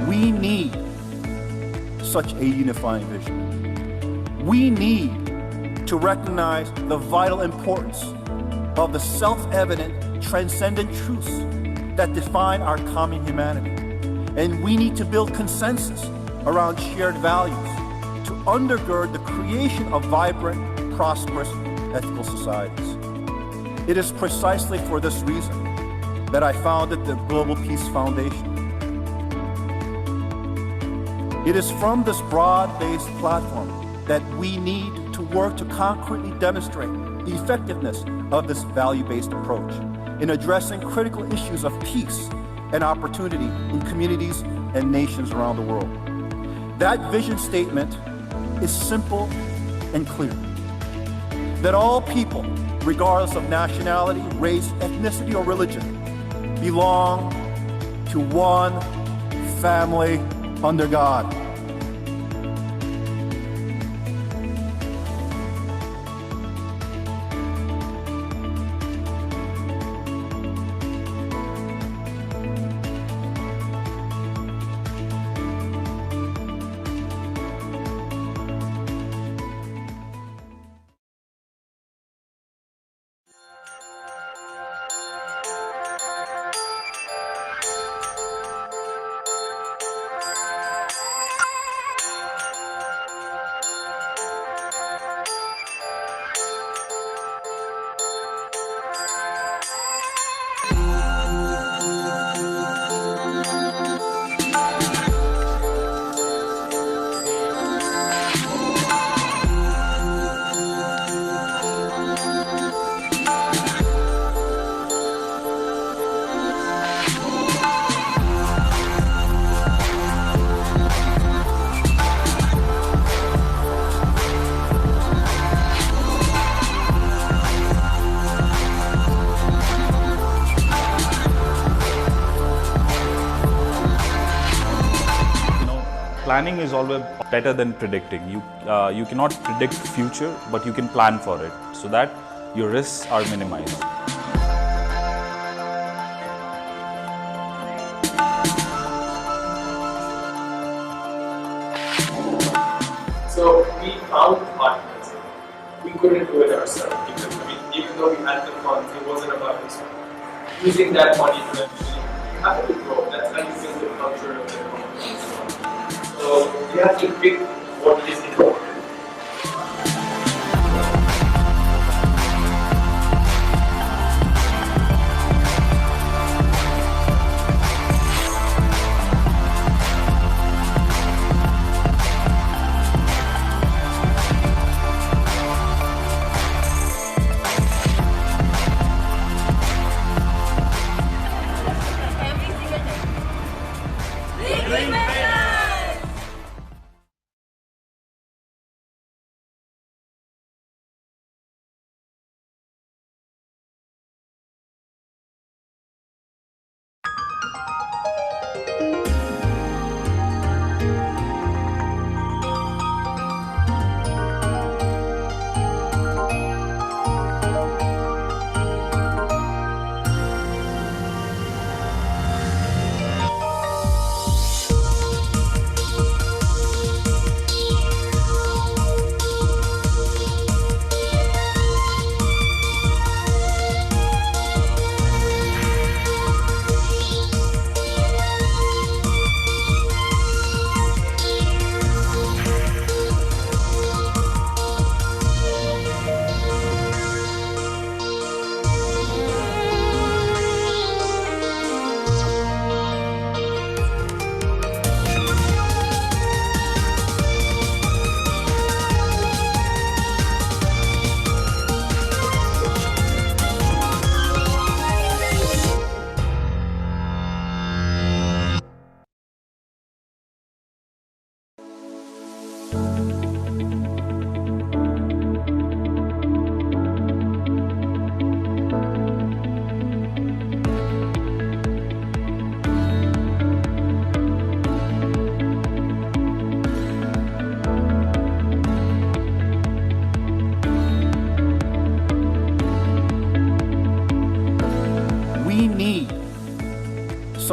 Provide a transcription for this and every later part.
We need such a unifying vision. We need to recognize the vital importance of the self-evident, transcendent truths that define our common humanity. And we need to build consensus around shared values to undergird the creation of vibrant, prosperous, ethical societies. It is precisely for this reason that I founded the Global Peace Foundation. It is from this broad-based platform that we need to work to concretely demonstrate the effectiveness of this value-based approach in addressing critical issues of peace and opportunity in communities and nations around the world. That vision statement is simple and clear. That all people, regardless of nationality, race, ethnicity, or religion, belong to one family under God. Planning is always better than predicting. You cannot predict future, but you can plan for it so that your risks are minimized. So we found partners. We couldn't do it ourselves because even though we had the funds, it wasn't about us. Using that money to actually, you have to grow. That's how you build the culture of the company. So you have to pick what is important. Every single day.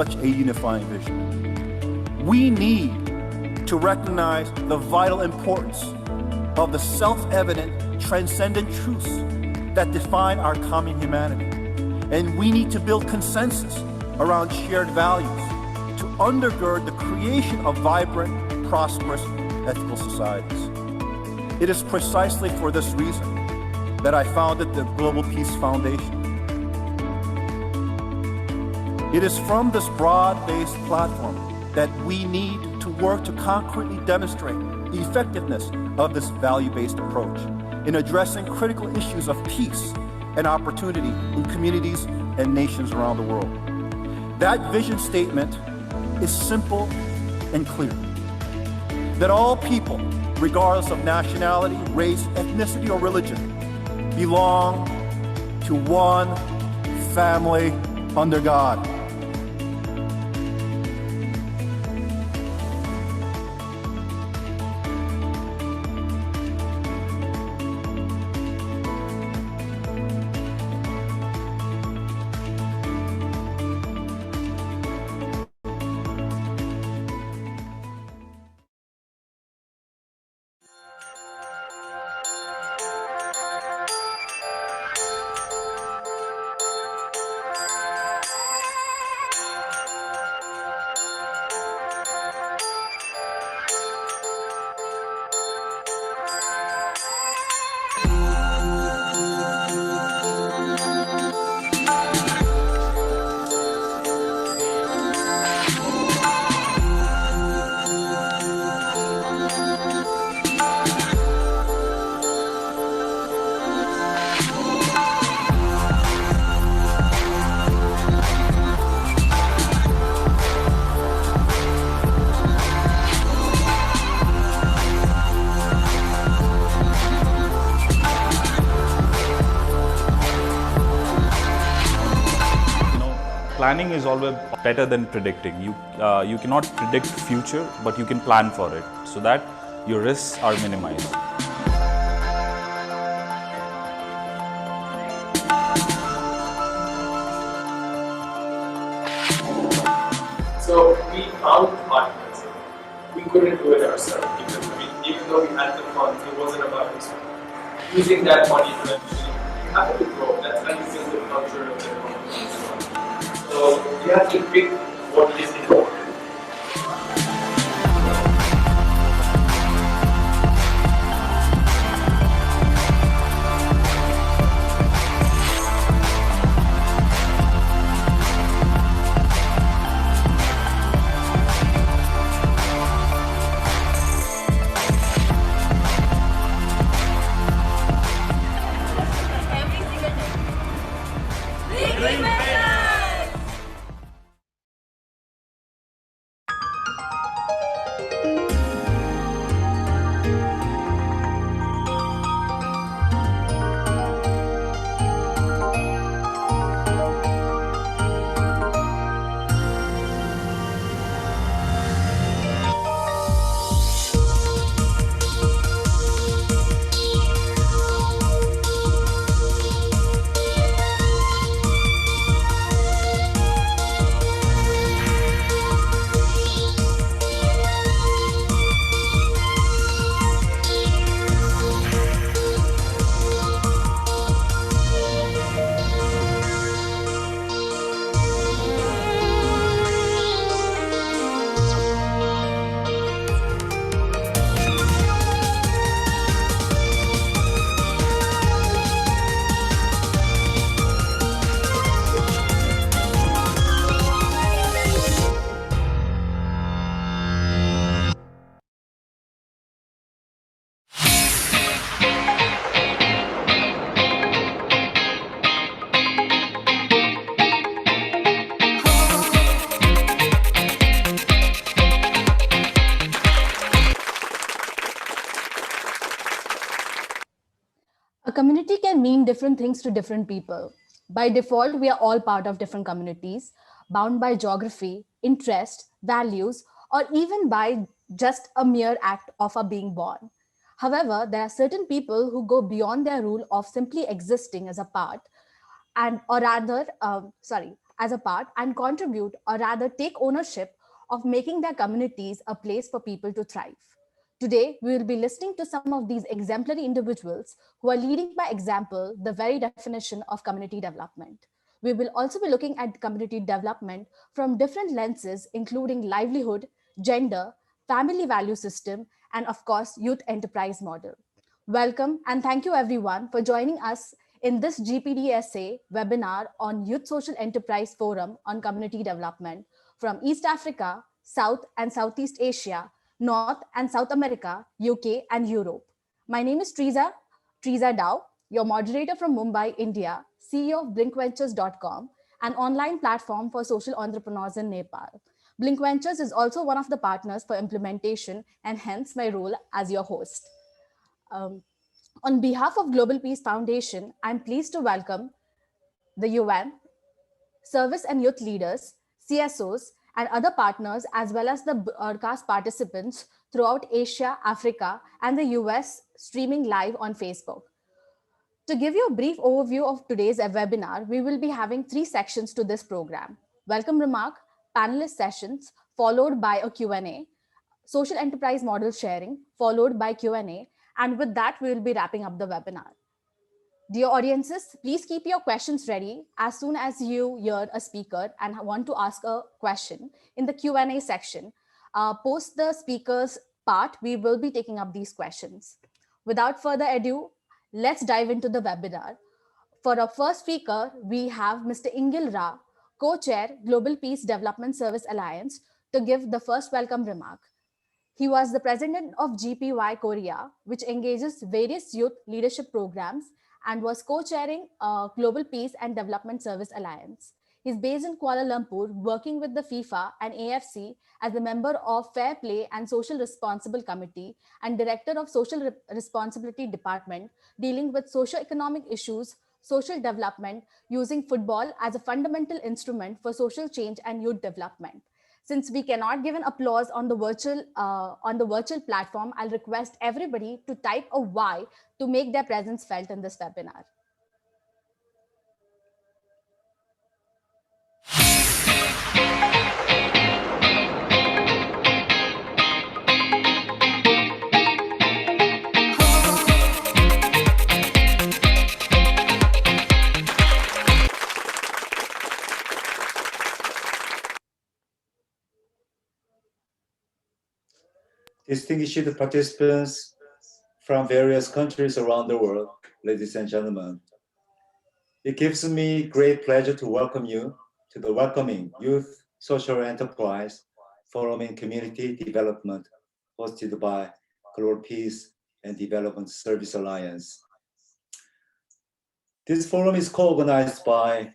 such a unifying vision. We need to recognize the vital importance of the self-evident, transcendent truths that define our common humanity. And we need to build consensus around shared values to undergird the creation of vibrant, prosperous, ethical societies. It is precisely for this reason that I founded the Global Peace Foundation. It is from this broad-based platform that we need to work to concretely demonstrate the effectiveness of this value-based approach in addressing critical issues of peace and opportunity in communities and nations around the world. That vision statement is simple and clear. That all people, regardless of nationality, race, ethnicity, or religion, belong to one family under God. Planning is always better than predicting. You cannot predict future, but you can plan for it so that your risks are minimized. So we found partners. We couldn't do it ourselves because even though we had the funds, it wasn't about us. Using that money to actually, you have to grow. That's how you build the culture of the company. So you have to pick what is important. A community can mean different things to different people. By default, we are all part of different communities, bound by geography, interest, values, or even by just a mere act of our being born. However, there are certain people who go beyond their rule of simply existing as a part, and or rather, as a part and contribute, or rather take ownership of making their communities a place for people to thrive. Today, we will be listening to some of these exemplary individuals who are leading by example the very definition of community development. We will also be looking at community development from different lenses, including livelihood, gender, family value system, and of course, youth enterprise model. Welcome and thank you everyone for joining us in this GPDSA webinar on Youth Social Enterprise Forum on Community Development from East Africa, South and Southeast Asia, North and South America, UK, and Europe. My name is Triza Dow, your moderator from Mumbai, India, CEO of BlinkVentures.com, an online platform for social entrepreneurs in Nepal. Blink Ventures is also one of the partners for implementation, and hence my role as your host. Um, on behalf of Global Peace Foundation, I'm pleased to welcome the UN, service and youth leaders, CSOs, and other partners, as well as the broadcast participants throughout Asia, Africa, and the US streaming live on Facebook. To give you a brief overview of today's webinar, we will be having 3 sections to this program. Welcome remark, panelist sessions, followed by a Q&A, social enterprise model sharing, followed by Q&A, and with that, we will be wrapping up the webinar. Dear audiences, please keep your questions ready as soon as you hear a speaker and want to ask a question in the Q&A section. Post the speaker's part, we will be taking up these questions. Without further ado, let's dive into the webinar. For our first speaker, we have Mr. Ingil Ra, co-chair Global Peace Development Service Alliance, to give the first welcome remark. He was the president of GPY Korea, which engages various youth leadership programs and was co-chairing Global Peace and Development Service Alliance. He's based in Kuala Lumpur, working with the FIFA and AFC as a member of Fair Play and Social Responsible Committee and Director of Social Responsibility Department, dealing with socio-economic issues, social development, using football as a fundamental instrument for social change and youth development. Since we cannot give an applause on the virtual platform, I'll request everybody to type a Y to make their presence felt in this webinar. Distinguished participants from various countries around the world, ladies and gentlemen. It gives me great pleasure to welcome you to the Welcoming Youth Social Enterprise Forum in Community Development, hosted by Global Peace and Development Service Alliance. This forum is co-organized by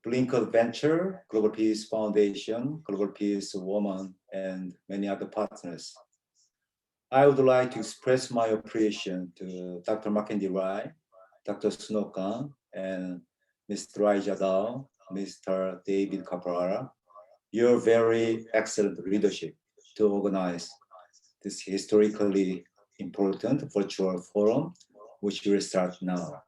Blink Venture, Global Peace Foundation, Global Peace Woman, and many other partners. I would like to express my appreciation to Dr. Mackenzie Rai, Dr. Snow Kang, and Mr. Raija Dao, Mr. David Caprara, your very excellent leadership to organize this historically important virtual forum, which will start now.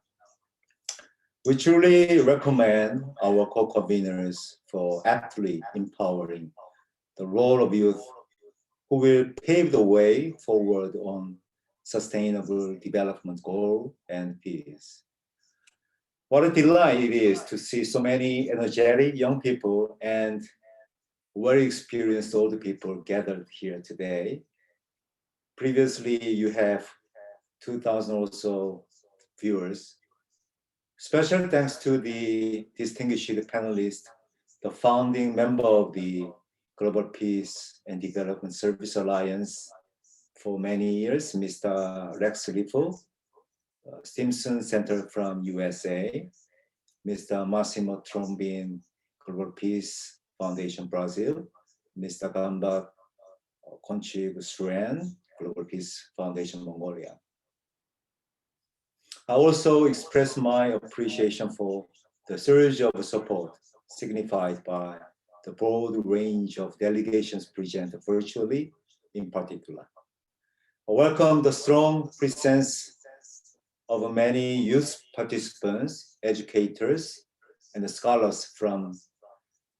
We truly recommend our co-conveners for aptly empowering the role of youth who will pave the way forward on sustainable development goal and peace. What a delight it is to see so many energetic young people and very experienced older people gathered here today. Previously, you have 2,000 or so viewers. Special thanks to the distinguished panelists, the founding member of the Global Peace and Development Service Alliance for many years, Mr. Rex Riffle, Stimson Center from USA, Mr. Massimo Trombin, Global Peace Foundation Brazil, Mr. Gamba Conchig Sren, Global Peace Foundation Mongolia. I also express my appreciation for the surge of support signified by the broad range of delegations present virtually in particular. I welcome the strong presence of many youth participants, educators, and the scholars from,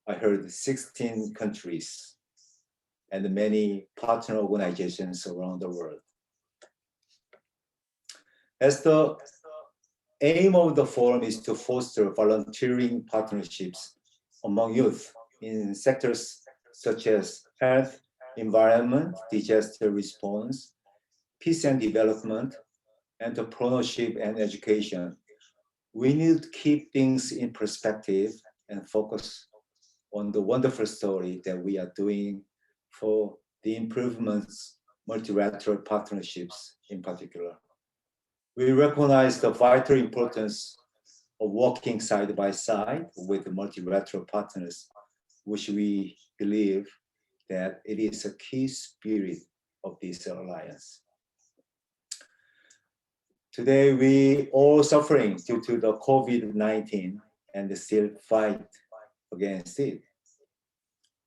I heard, 16 countries and many partner organizations around the world. As the aim of the forum is to foster volunteering partnerships among youth in sectors such as health, environment, disaster response, peace and development, entrepreneurship and education. We need to keep things in perspective and focus on the wonderful story that we are doing for the improvements, multilateral partnerships in particular. We recognize the vital importance of working side by side with multilateral partners, which we believe that it is a key spirit of this alliance. Today, we all suffering due to the COVID-19 and still fight against it.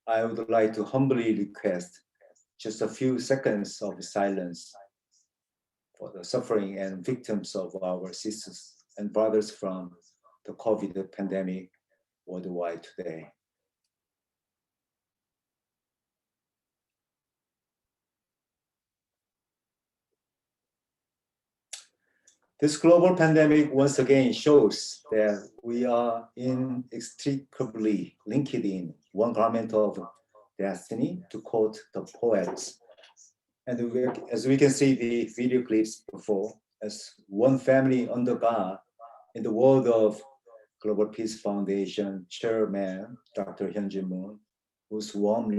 I would like to humbly request just a few seconds of silence for the suffering and victims of our sisters and brothers from the COVID pandemic worldwide today. This global pandemic once again shows that we are inextricably linked in one garment of destiny, to quote the poets. And as we can see the video clips before, as one family under God, in the world of Global Peace Foundation Chairman, Dr. Hyun-Jin Moon, whose warm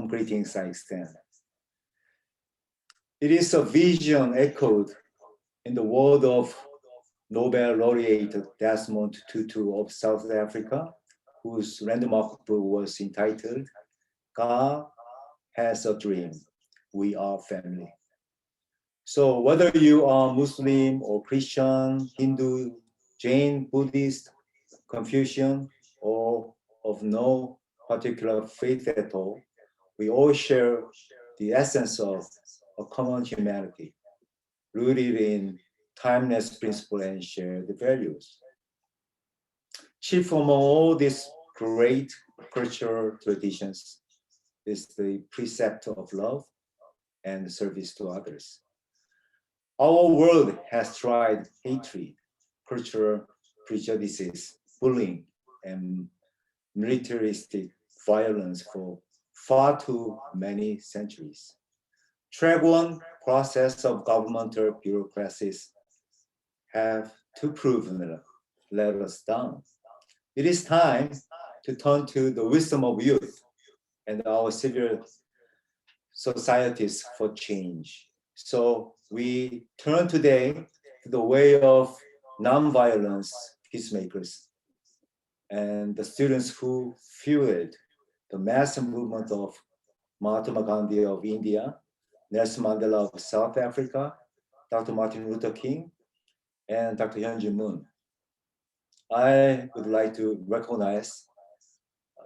greetings I extend. It is a vision echoed in the world of Nobel laureate Desmond Tutu of South Africa, whose landmark book was entitled, God Has a Dream, We Are Family. So whether you are Muslim or Christian, Hindu, Jain, Buddhist, Confucian, or of no particular faith at all, we all share the essence of a common humanity, rooted in timeless principles and shared values. Chief among all these great cultural traditions is the precept of love and service to others. Our world has tried hatred, cultural prejudices, bullying, and militaristic violence for far too many centuries. Track-one process of governmental bureaucracies have too proven let us down. It is time to turn to the wisdom of youth and our civil societies for change. So we turn today to the way of nonviolence peacemakers and the students who fueled the mass movement of Mahatma Gandhi of India, Nelson Mandela of South Africa, Dr. Martin Luther King, and Dr. Hyun-Jin Moon. I would like to recognize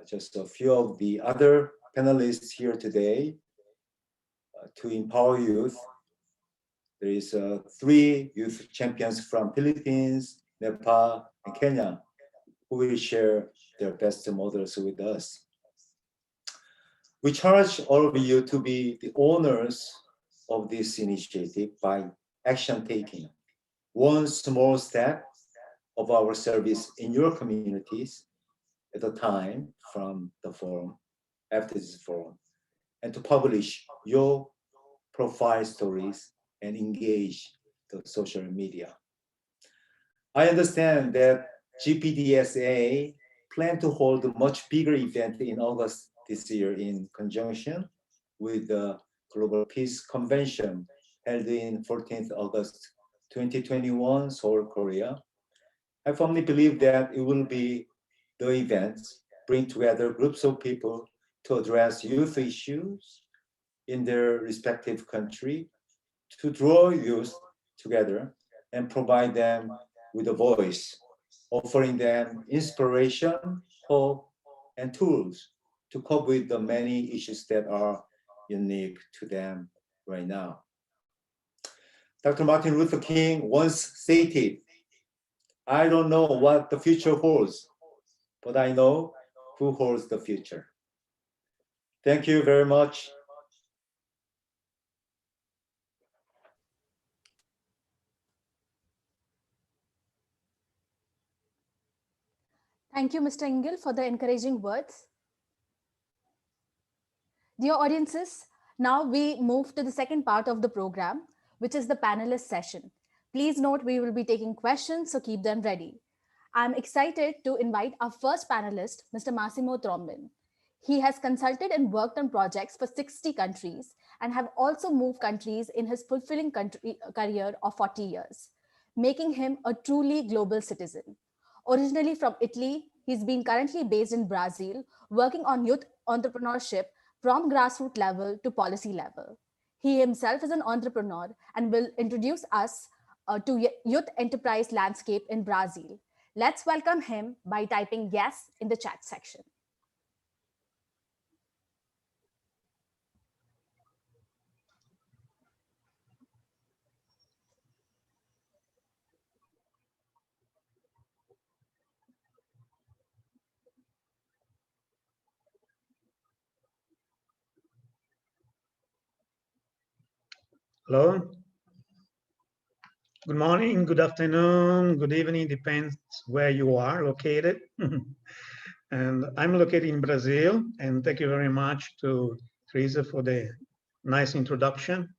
just a few of the other panelists here today to empower youth. There is 3 youth champions from Philippines, Nepal, and Kenya who will share their best models with us. We charge all of you to be the owners of this initiative by action taking. One small step of our service in your communities at a time from the forum, after this forum, and to publish your profile stories and engage the social media. I understand that GDPSA plan to hold a much bigger event in August this year in conjunction with the Global Peace Convention held in 14th August 2021, Seoul, Korea. I firmly believe that it will be the events bring together groups of people to address youth issues in their respective country, to draw youth together and provide them with a voice, offering them inspiration, hope, and tools to cope with the many issues that are unique to them right now. Dr. Martin Luther King once stated, I don't know what the future holds, but I know who holds the future. Thank you very much. Thank you, Mr. Engel, for the encouraging words. Dear audiences, now we move to the second part of the program, which is the panelist session. Please note we will be taking questions, so keep them ready. I'm excited to invite our first panelist, Mr. Massimo Trombin. He has consulted and worked on projects for 60 countries and have also moved countries in his fulfilling career of 40 years, making him a truly global citizen. Originally from Italy, he's been currently based in Brazil, working on youth entrepreneurship from grassroots level to policy level. He himself is an entrepreneur and will introduce us to youth enterprise landscape in Brazil. Let's welcome him by typing yes in the chat section. Hello. Good morning, good afternoon, good evening, depends where you are located. And I'm located in Brazil, and thank you very much to Teresa for the nice introduction.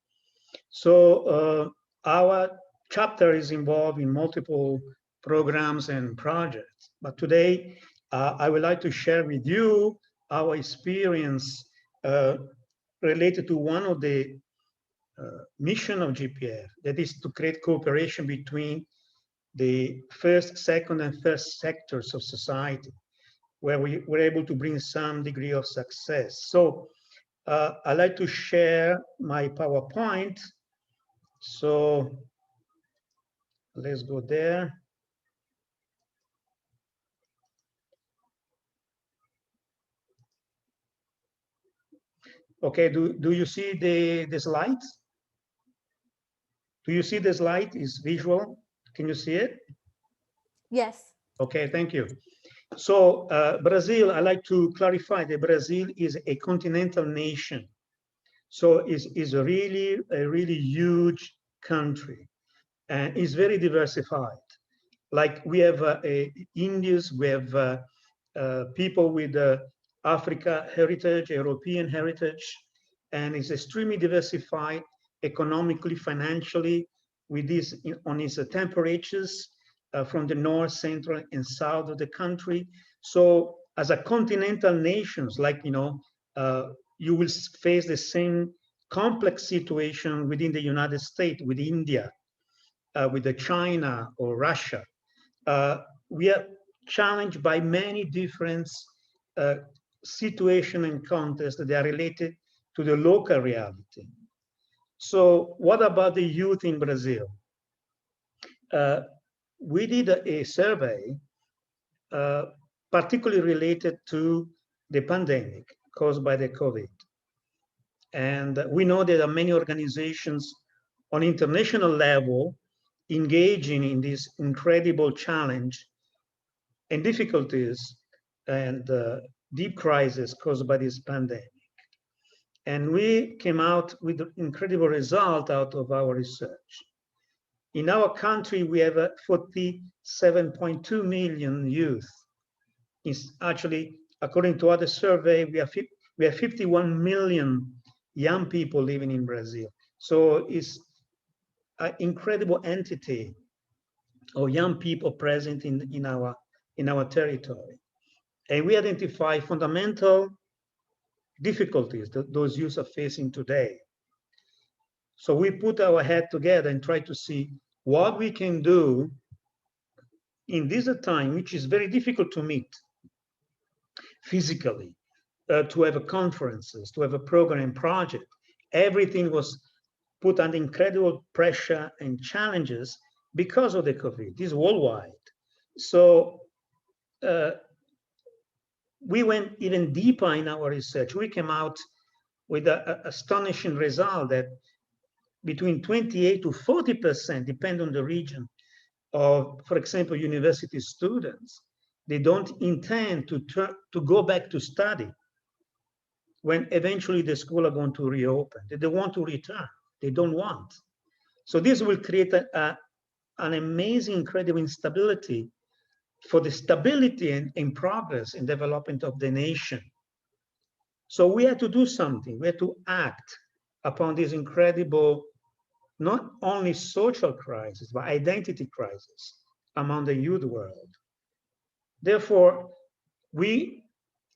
So our chapter is involved in multiple programs and projects, but today I would like to share with you our experience related to one of the mission of GPF, that is to create cooperation between the first, second, and third sectors of society, where we were able to bring some degree of success. So I'd like to share my PowerPoint. So let's go there. Okay, do you see the slides? Do you see the slide is visual? Can you see it? Yes. Okay, thank you. So Brazil, I like to clarify that Brazil is a continental nation. So it's a really huge country, and it's very diversified. Like we have Indians, we have people with Africa heritage, European heritage, and it's extremely diversified economically, financially, with this on its temperatures from the north, central, and south of the country. So as a continental nations, like, you know, you will face the same complex situation within the United States, with India, with the China or Russia. We are challenged by many different situations and contexts that are related to the local reality. So what about the youth in Brazil? We did a survey particularly related to the pandemic caused by the COVID. And we know there are many organizations on international level engaging in this incredible challenge and difficulties and deep crisis caused by this pandemic. And we came out with an incredible result out of our research. In our country, we have 47.2 million youth. It's actually, according to other survey, we have 51 million young people living in Brazil. So it's an incredible entity of young people present in our territory. And we identify fundamental difficulties that those youth are facing today. So we put our head together and try to see what we can do in this time, which is very difficult to meet physically, to have conferences, to have a program project. Everything was put under incredible pressure and challenges because of the COVID. This is worldwide. So we went even deeper in our research. We came out with an astonishing result that between 28 to 40%, depending on the region, of, for example, university students, they don't intend to go back to study when eventually the school are going to reopen. They don't want to return. They don't want. So this will create an amazing, incredible instability for the stability and progress and development of the nation. So we had to do something. We had to act upon this incredible, not only social crisis, but identity crisis among the youth world. Therefore, we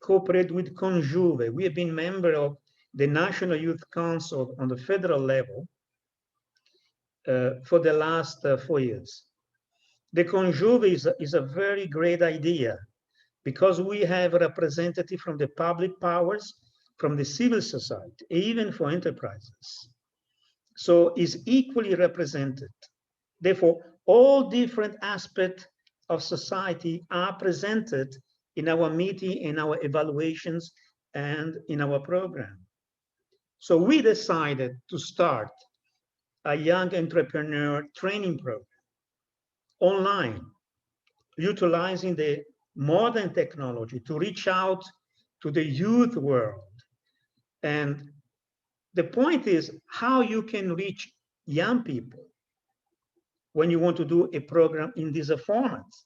cooperate with Conjuve. We have been member of the National Youth Council on the federal level for the last 4 years. The Conjuve is a very great idea because we have a representative from the public powers, from the civil society, even for enterprises. So is equally represented. Therefore, all different aspects of society are presented in our meeting, in our evaluations, and in our program. So we decided to start a young entrepreneur training program online, utilizing the modern technology to reach out to the youth world. And the point is how you can reach young people when you want to do a program in these formats.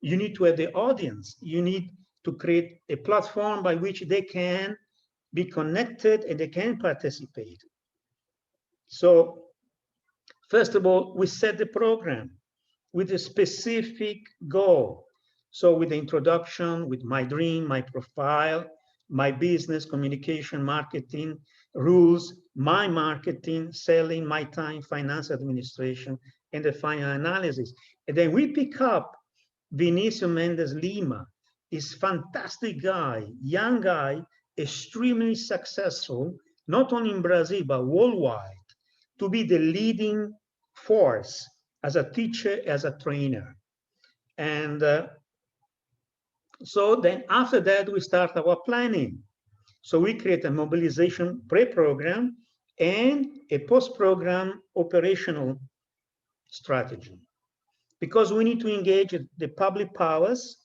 You need to have the audience. You need to create a platform by which they can be connected and they can participate. So first of all, we set the program with a specific goal. So with the introduction, with my dream, my profile, my business, communication, marketing, rules, my marketing, selling, my time, finance administration, and the final analysis. And then we pick up Vinicio Mendes Lima, is fantastic guy, young guy, extremely successful, not only in Brazil, but worldwide, to be the leading force as a teacher, as a trainer. And so then after that, we start our planning. So we create a mobilization pre-program and a post-program operational strategy, because we need to engage the public powers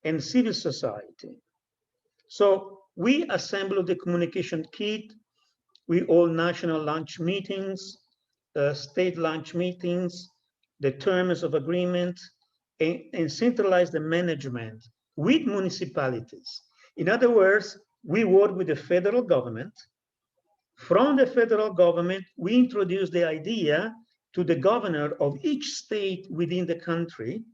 and civil society. So we assemble the communication kit. We hold national launch meetings, state launch meetings, the terms of agreement, and centralize the management with municipalities. In other words, we work with the federal government. From the federal government, we introduce the idea to the governor of each state within the country,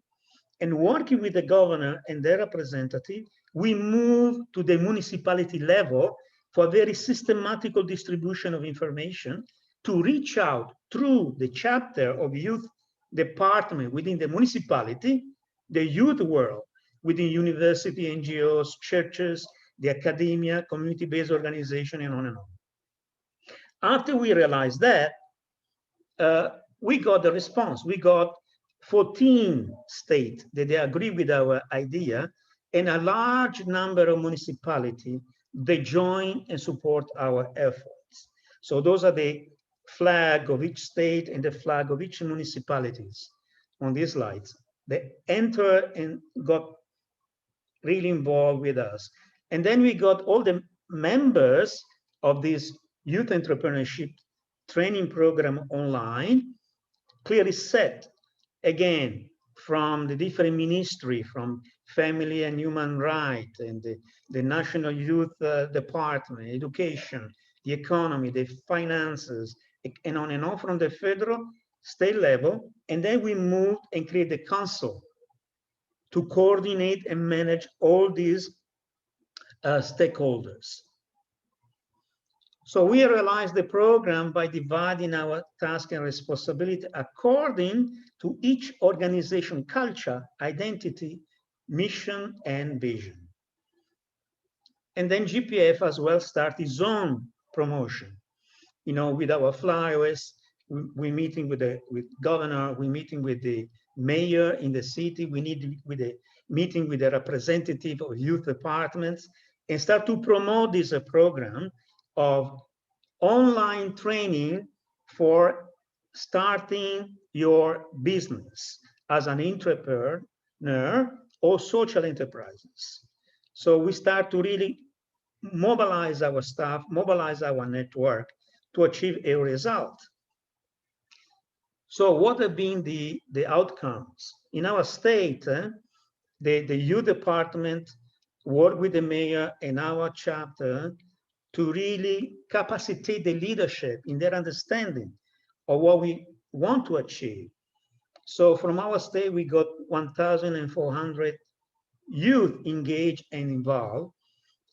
and working with the governor and their representative, we move to the municipality level for very systematical distribution of information to reach out through the chapter of youth department within the municipality, the youth world, within university, NGOs, churches, the academia, community-based organization, and on and on. After we realized that, we got the response. We got 14 states that they agree with our idea, and a large number of municipalities, they join and support our efforts. So those are the flag of each state and the flag of each municipalities on these slides. They enter and got really involved with us. And then we got all the members of this youth entrepreneurship training program online, clearly set, again, from the different ministry, from family and human rights, and the National Youth Department, education, the economy, the finances, and on from the federal, state level. And then we moved and created the council to coordinate and manage all these stakeholders. So we realized the program by dividing our task and responsibility according to each organization culture, identity, mission, and vision. And then GPF as well started its own promotion. You know, with our flyers, we're meeting with governor, we're meeting with the mayor in the city, we need with a meeting with the representative of youth departments, and start to promote this program of online training for starting your business, as an entrepreneur or social enterprises. So we start to really mobilize our staff, mobilize our network to achieve a result. So what have been the outcomes? In our state, the youth department worked with the mayor and our chapter to really capacitate the leadership in their understanding of what we want to achieve. So from our state, we got 1,400 youth engaged and involved.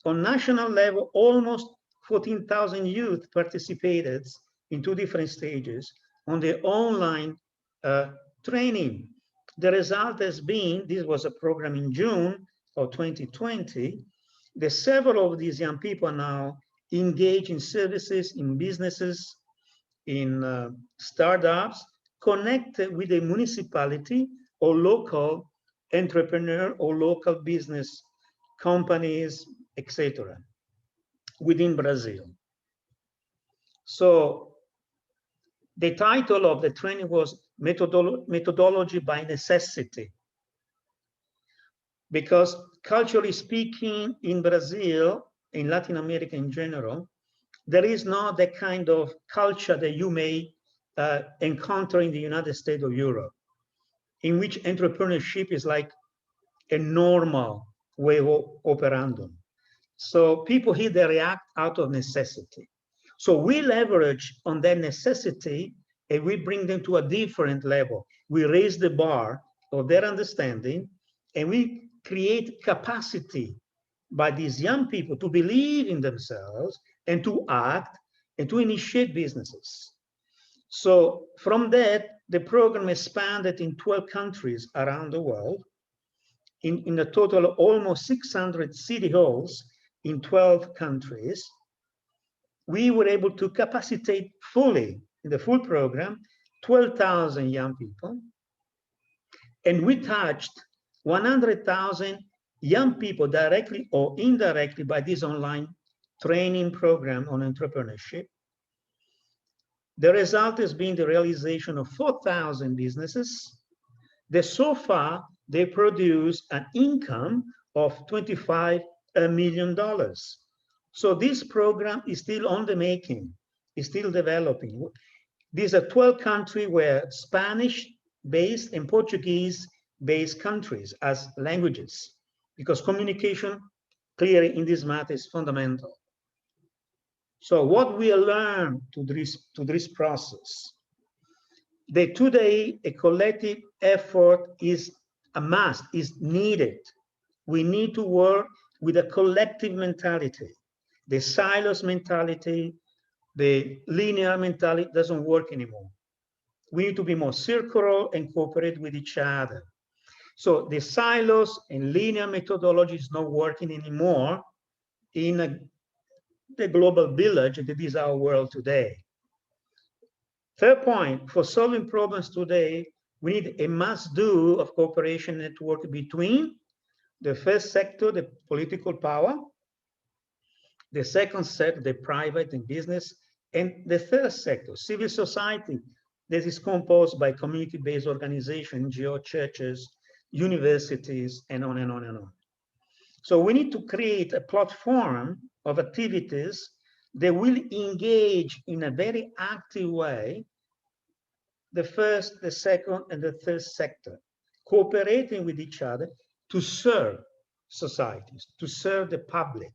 On national level, almost 14,000 youth participated in 2 different stages on the online training. The result has been, this was a program in June of 2020, that several of these young people are now engaged in services, in businesses, in startups, connected with a municipality or local entrepreneur or local business companies, etc., within Brazil. So the title of the training was Methodology by Necessity, because culturally speaking, in Brazil, in Latin America in general, there is not the kind of culture that you may encounter in the United States or Europe, in which entrepreneurship is like a normal way of operandum. So people here, they react out of necessity. So we leverage on that necessity and we bring them to a different level. We raise the bar of their understanding and we create capacity by these young people to believe in themselves and to act and to initiate businesses. So from that, the program expanded in 12 countries around the world, in a total of almost 600 city halls in 12 countries. We were able to capacitate fully, in the full program, 12,000 young people. And we touched 100,000 young people directly or indirectly by this online training program on entrepreneurship. The result has been the realization of 4,000 businesses that so far they produce an income of $25 million. So this program is still on the making, is still developing. These are 12 countries where Spanish-based and Portuguese-based countries as languages, because communication clearly in this matter is fundamental. So what we learned to this process, that today a collective effort is a must, is needed. We need to work with a collective mentality. The silos mentality, the linear mentality doesn't work anymore. We need to be more circular and cooperate with each other. So the silos and linear methodology is not working anymore in the global village that is our world today. Third point, for solving problems today, we need a must-do of cooperation network between the first sector, the political power, the second sector, the private and business, and the third sector, civil society, that is composed by community-based organizations, NGO, churches, universities, and on and on and on. So we need to create a platform of activities that will engage in a very active way the first, the second, and the third sector, cooperating with each other to serve societies, to serve the public,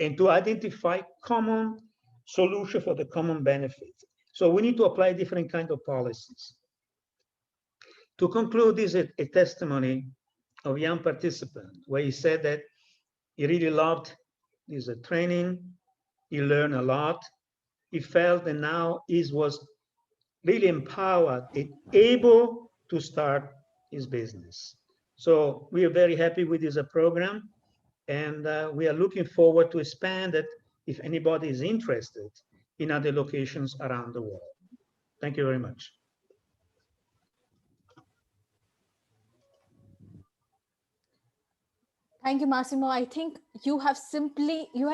and to identify common solutions for the common benefit. So we need to apply different kinds of policies. To conclude, this is a testimony of a young participant where he said that he really loved this training, he learned a lot, he felt that now he was really empowered and able to start his business. So we are very happy with this program, and we are looking forward to expand it if anybody is interested in other locations around the world. Thank you very much. Thank you, Massimo. I think you have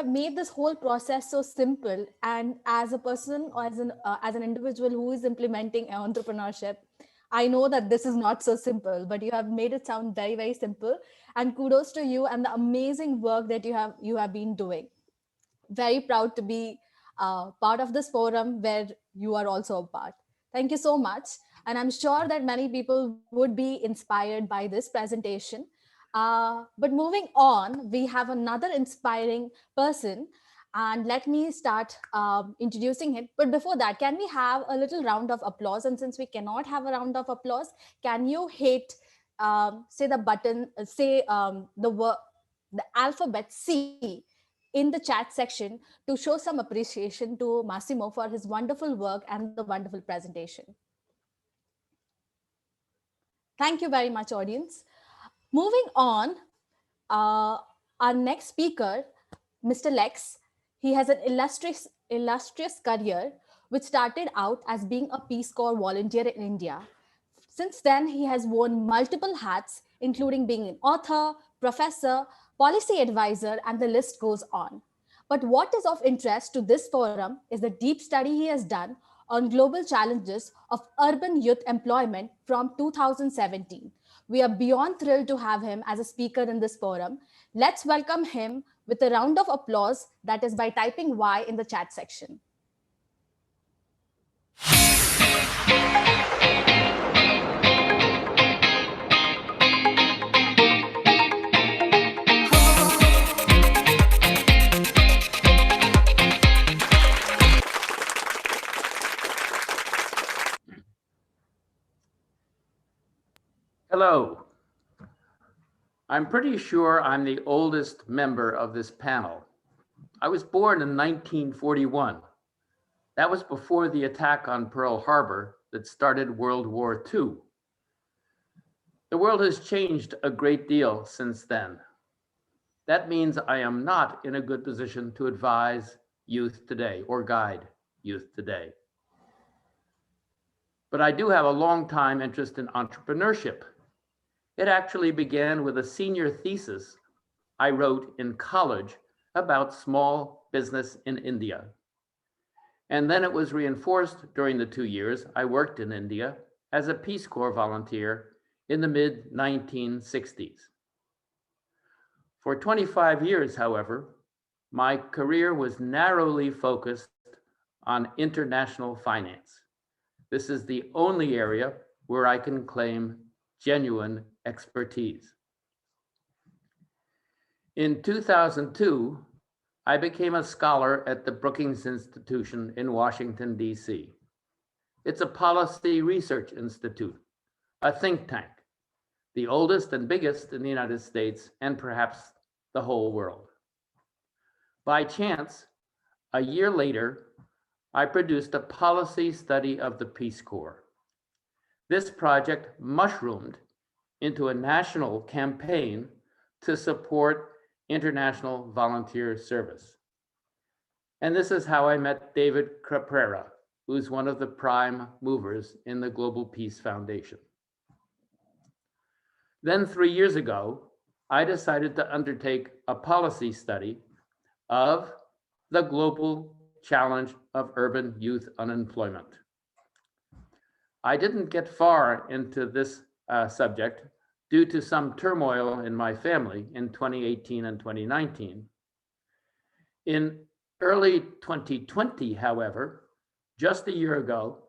made this whole process so simple. And as a person or as an individual who is implementing entrepreneurship, I know that this is not so simple, but you have made it sound very, very simple. And kudos to you and the amazing work that you have been doing. Very proud to be part of this forum where you are also a part. Thank you so much. And I'm sure that many people would be inspired by this presentation. But moving on, we have another inspiring person. And let me start introducing him. But before that, can we have a little round of applause? And since we cannot have a round of applause, can you hit, say the button, say the alphabet C in the chat section to show some appreciation to Massimo for his wonderful work and the wonderful presentation. Thank you very much, audience. Moving on, our next speaker, Mr. Lex, he has an illustrious career which started out as being a Peace Corps volunteer in India. Since then, he has worn multiple hats, including being an author, professor, policy advisor, and the list goes on. But what is of interest to this forum is the deep study he has done on global challenges of urban youth employment from 2017. We are beyond thrilled to have him as a speaker in this forum. Let's welcome him with a round of applause, that is by typing Y in the chat section. Hello. I'm pretty sure I'm the oldest member of this panel. I was born in 1941. That was before the attack on Pearl Harbor that started World War II. The world has changed a great deal since then. That means I am not in a good position to advise youth today or guide youth today. But I do have a long time interest in entrepreneurship. It actually began with a senior thesis I wrote in college about small business in India. And then it was reinforced during the 2 years I worked in India as a Peace Corps volunteer in the mid-1960s. For 25 years, however, my career was narrowly focused on international finance. This is the only area where I can claim genuine expertise. In 2002, I became a scholar at the Brookings Institution in Washington, D.C. It's a policy research institute, a think tank, the oldest and biggest in the United States and perhaps the whole world. By chance, a year later, I produced a policy study of the Peace Corps. This project mushroomed into a national campaign to support international volunteer service. And this is how I met David Caprera, who's one of the prime movers in the Global Peace Foundation. Then 3 years ago, I decided to undertake a policy study of the global challenge of urban youth unemployment. I didn't get far into this subject due to some turmoil in my family in 2018 and 2019. In early 2020, however, just a year ago,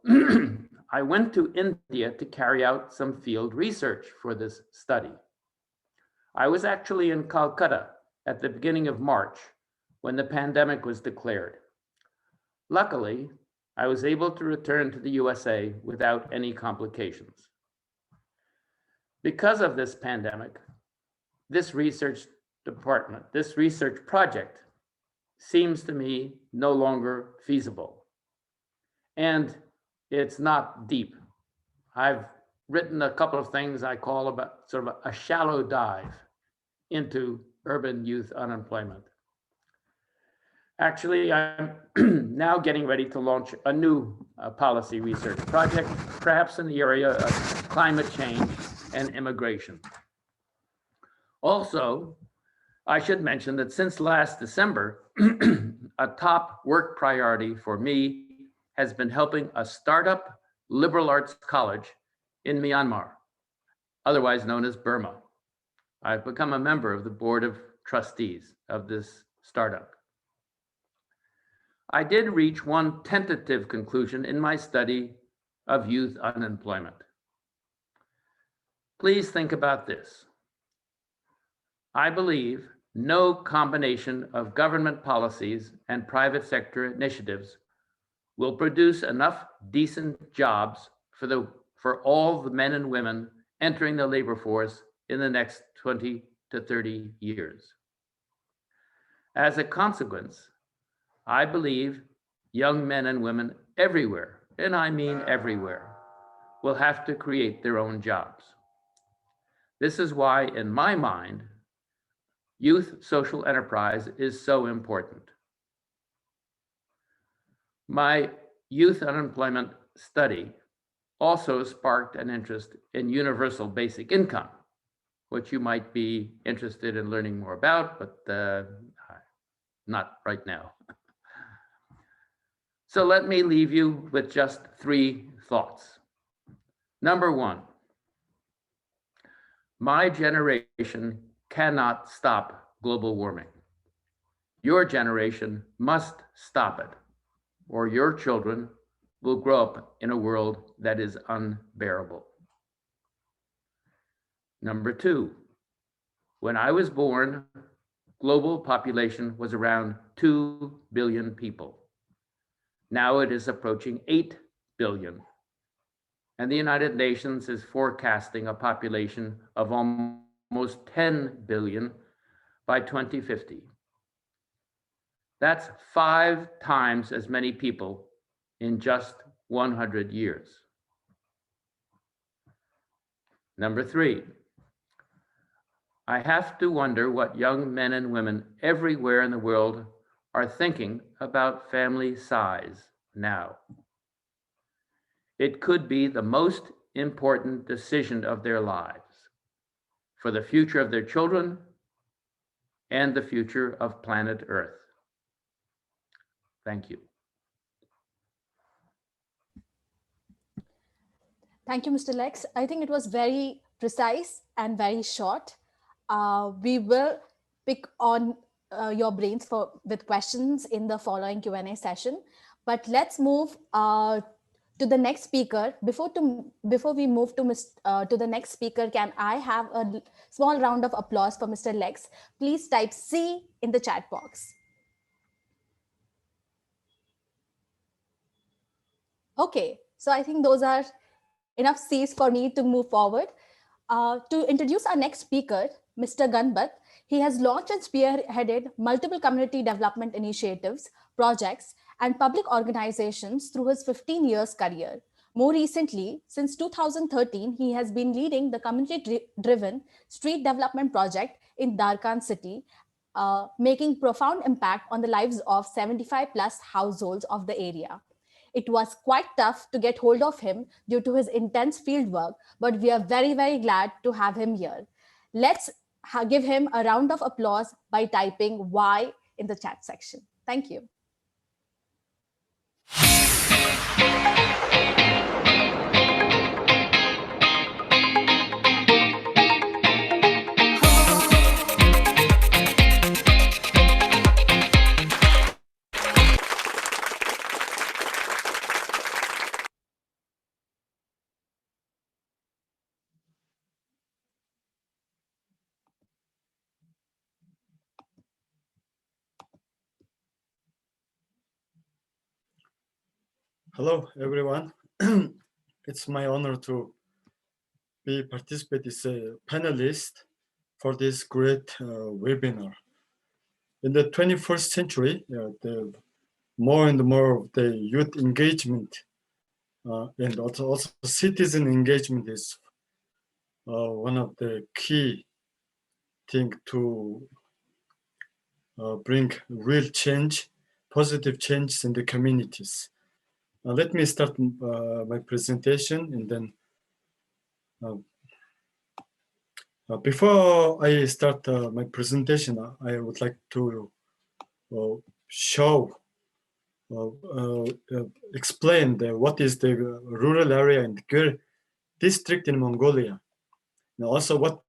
I went to India to carry out some field research for this study. I was actually in Calcutta at the beginning of March when the pandemic was declared. Luckily, I was able to return to the USA without any complications. Because of this pandemic, this research project seems to me no longer feasible. And it's not deep. I've written a couple of things I call about sort of a shallow dive into urban youth unemployment. Actually, I'm now getting ready to launch a new policy research project, perhaps in the area of climate change and immigration. Also, I should mention that since last December, a top work priority for me has been helping a startup liberal arts college in Myanmar, otherwise known as Burma. I've become a member of the board of trustees of this startup. I did reach one tentative conclusion in my study of youth unemployment. Please think about this. I believe no combination of government policies and private sector initiatives will produce enough decent jobs for all the men and women entering the labor force in the next 20 to 30 years. As a consequence, I believe young men and women everywhere, and I mean everywhere, will have to create their own jobs. This is why, in my mind, youth social enterprise is so important. My youth unemployment study also sparked an interest in universal basic income, which you might be interested in learning more about, but not right now. So let me leave you with just 3 thoughts. Number 1, my generation cannot stop global warming. Your generation must stop it, or your children will grow up in a world that is unbearable. Number 2, when I was born, global population was around 2 billion people. Now it is approaching 8 billion. And the United Nations is forecasting a population of almost 10 billion by 2050. That's 5 times as many people in just 100 years. Number 3, I have to wonder what young men and women everywhere in the world are thinking about family size now. It could be the most important decision of their lives for the future of their children and the future of planet Earth. Thank you. Thank you, Mr. Lex. I think it was very precise and very short. We will pick on your brains with questions in the following Q&A session. But let's move to the next speaker. Before we move to the next speaker, can I have a small round of applause for Mr. Lex? Please type C in the chat box. Okay, so I think those are enough C's for me to move forward. To introduce our next speaker, Mr. Ganbat, he has launched and spearheaded multiple community development initiatives, projects, and public organizations through his 15 years career. More recently, since 2013, he has been leading the community-driven street development project in Darkan city, making profound impact on the lives of 75 plus households of the area. It was quite tough to get hold of him due to his intense field work, but we are very, very glad to have him here. Let's give him a round of applause by typing Y in the chat section. Thank you. Hello, everyone. It's my honor to participate as a panelist for this great webinar. In the 21st century, the more and more of the youth engagement and also citizen engagement is one of the key things to bring real change, positive change in the communities. Let me start my presentation, and then before I start my presentation, I would like to explain what is the rural area and district in Mongolia. And also, what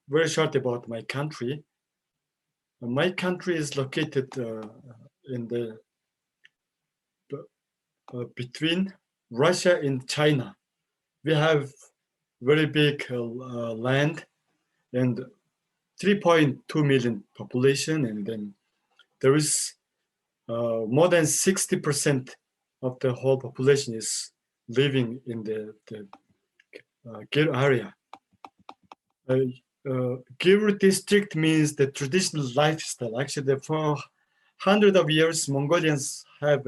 very short about my country. My country is located in the between Russia and China. We have very big land and 3.2 million population, and then there is more than 60% of the whole population is living in the Gir area. Gir district means the traditional lifestyle. Actually, for hundreds of years, Mongolians have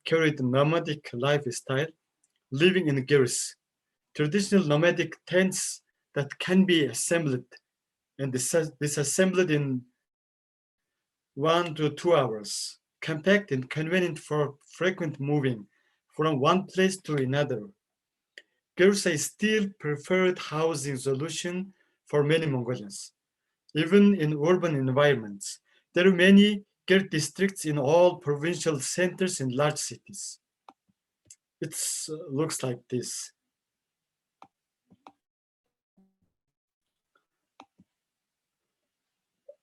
carried nomadic lifestyle, living in girs, traditional nomadic tents that can be assembled and disassembled in 1 to 2 hours, compact and convenient for frequent moving from one place to another. Girs are still preferred housing solution for many Mongolians, even in urban environments. There are many Gir districts in all provincial centers in large cities. It looks like this.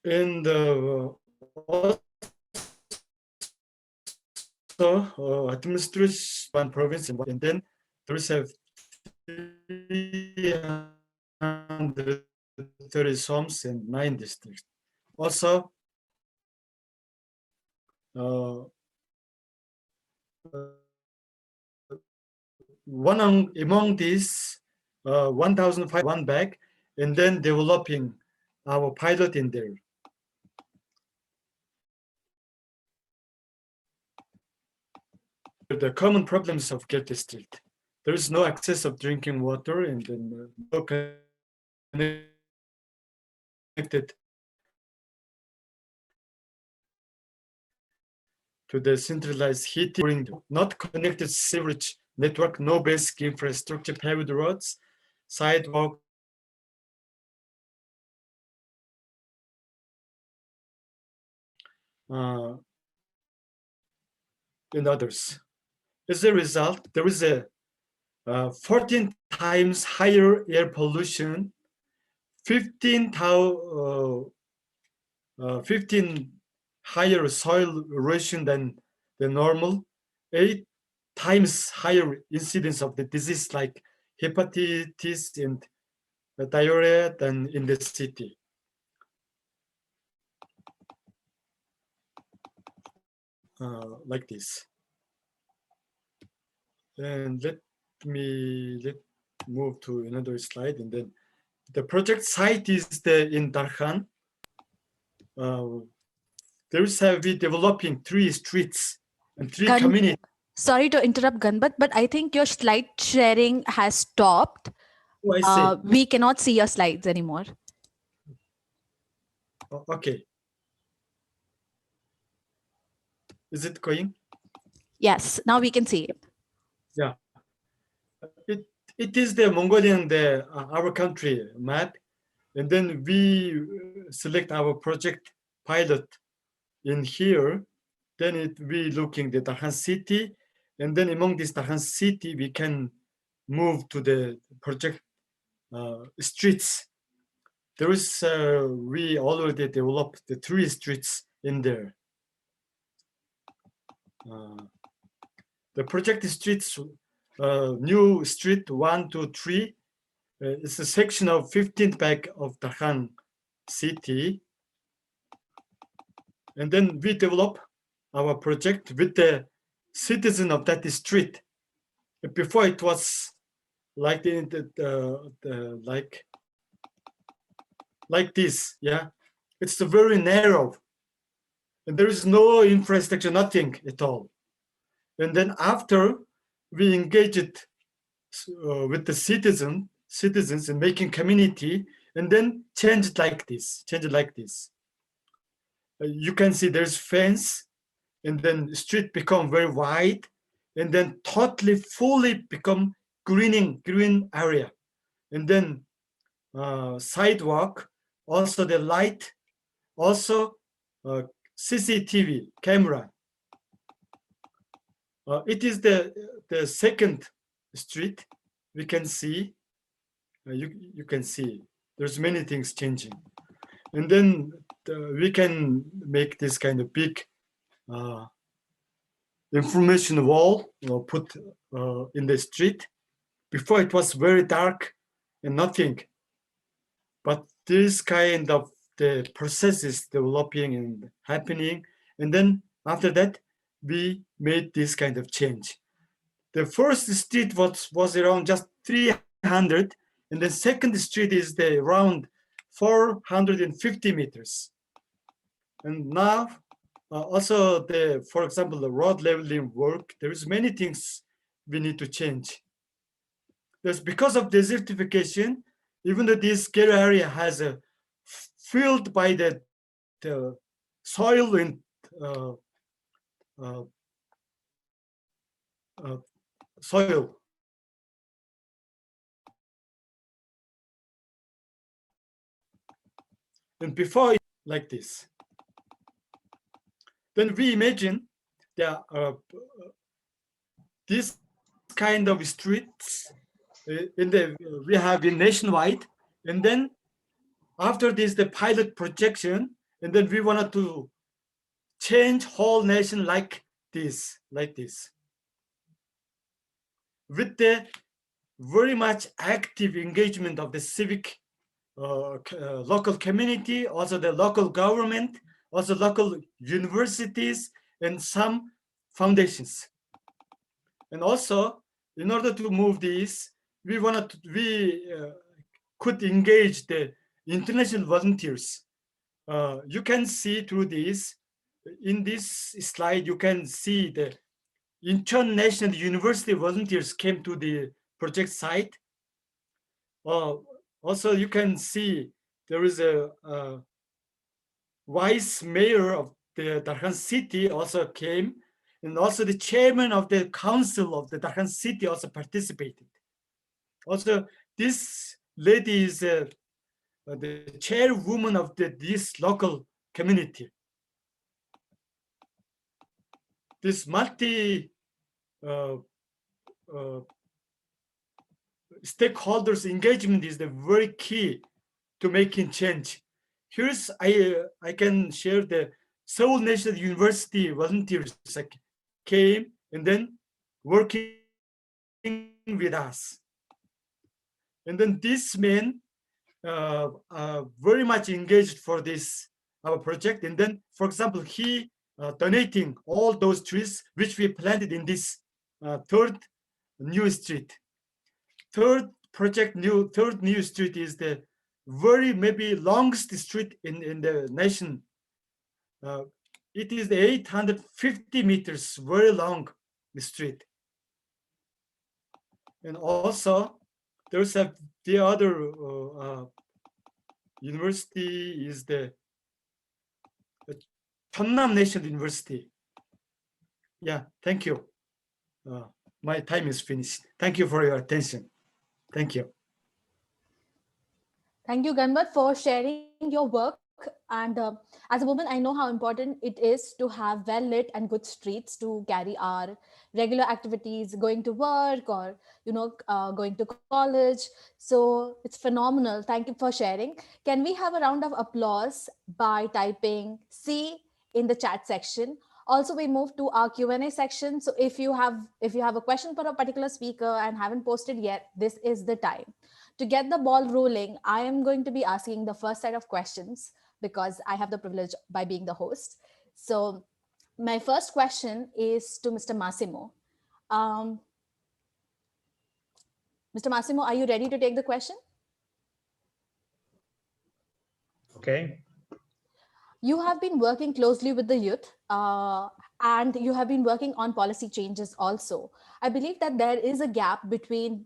And also administration one province, and then there is a 330 homes and 9 districts. Also, among these 1,501 back, and then developing our pilot in there. The common problems of Gir district. There is no access of drinking water, and then no connected to the centralized heating, not connected sewerage network, no basic infrastructure, paved roads, sidewalk, and others. As a result, there is a 14 times higher air pollution, 15 higher soil erosion than the normal, 8 times higher incidence of the disease like hepatitis and diarrhea than in the city. Like this. And let move to another slide, and then the project site is in Darkhan. There is we developing 3 streets and 3 communities. Sorry to interrupt, Ganbat, but I think your slide sharing has stopped. Oh, I see. We cannot see your slides anymore. Oh, okay. Is it going? Yes, now we can see it. Yeah. It is the Mongolian, our country map, and then we select our project pilot in here. Then we looking the Darkhan city, and then among this Darkhan city we can move to the project streets. There is we already developed the 3 streets in there. The project streets, new street 1 to 3, it's a section of 15th back of Darkhan city. And then we develop our project with the citizen of that street. Before it was like like this, yeah. It's very narrow, and there is no infrastructure, nothing at all. And then after we engage it with the citizens in making community, and then change it like this, you can see there's fence, and then street become very wide, and then totally fully become green area, and then sidewalk, also the light, also CCTV camera. It is the second street, we can see, you can see there's many things changing. And then we can make this kind of big information wall, put in the street. Before it was very dark and nothing, but this kind of the process is developing and happening. And then after that, we made this kind of change. The first street was around just 300, and the second street is the around 450 meters. And now, also for example, the road leveling work, there is many things we need to change. There's because of desertification, even though this ghetto area has a filled by the soil and soil. And before like this, then we imagine there are this kind of streets we have in nationwide, and then after this the pilot projection, and then we wanted to change whole nation like this with the very much active engagement of the civic local community, also the local government, also local universities and some foundations. And also, in order to move this, we could engage the international volunteers. You can see through this, in this slide, you can see the international university volunteers came to the project site. Also, you can see there is a vice mayor of the Darkhan city also came, and also the chairman of the council of the Darkhan city also participated. Also, this lady is the chairwoman of this local community. This multi stakeholders engagement is the very key to making change. Here's I can share the Seoul National University volunteers came and then working with us. And then this man very much engaged for this our project. And then, for example, he donating all those trees which we planted in this third new street. Third new street is the very maybe longest street in the nation. It is 850 meters, very long street. And also there's the other university is the Cheonnam National University. Yeah, thank you. My time is finished. Thank you for your attention. Thank you. Thank you, Ganbat, for sharing your work. And as a woman, I know how important it is to have well-lit and good streets to carry our regular activities, going to work or, going to college. So it's phenomenal. Thank you for sharing. Can we have a round of applause by typing C in the chat section? Also, we move to our Q&A section. So if you have a question for a particular speaker and haven't posted yet, this is the time. To get the ball rolling, I am going to be asking the first set of questions because I have the privilege by being the host. So my first question is to Mr. Massimo. Mr. Massimo, are you ready to take the question? Okay. You have been working closely with the youth and you have been working on policy changes also. I believe that there is a gap between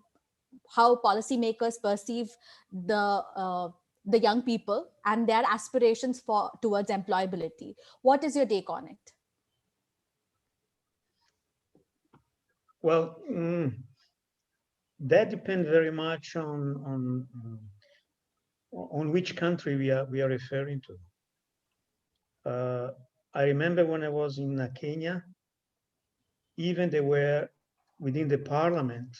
how policymakers perceive the young people and their aspirations towards employability. What is your take on it? Well, that depends very much on which country we are referring to. I remember when I was in Kenya, even they were within the parliament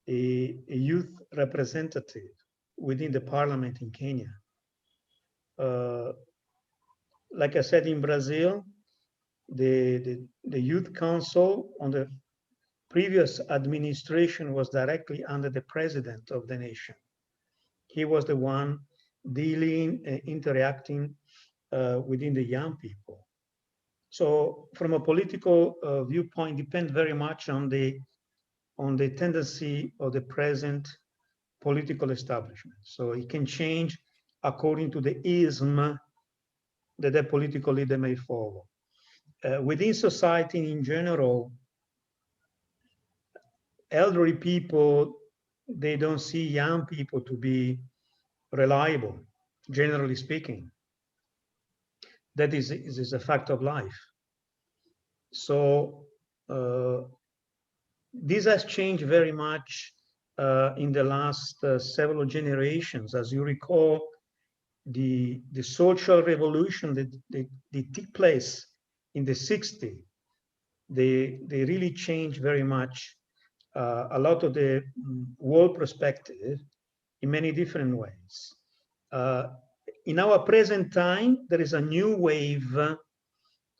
a youth representative within the parliament in Kenya. Like I said, in Brazil, the youth council on the previous administration was directly under the president of the nation. He was the one dealing, interacting within the young people. So from a political viewpoint, depends very much on the tendency of the present political establishment. So it can change according to the ism that the political leader may follow. Within society in general, elderly people, they don't see young people to be reliable, generally speaking. That is a fact of life. So this has changed very much in the last several generations. As you recall, the social revolution that took place in the 60s, they really changed very much a lot of the world perspective in many different ways. In our present time, there is a new wave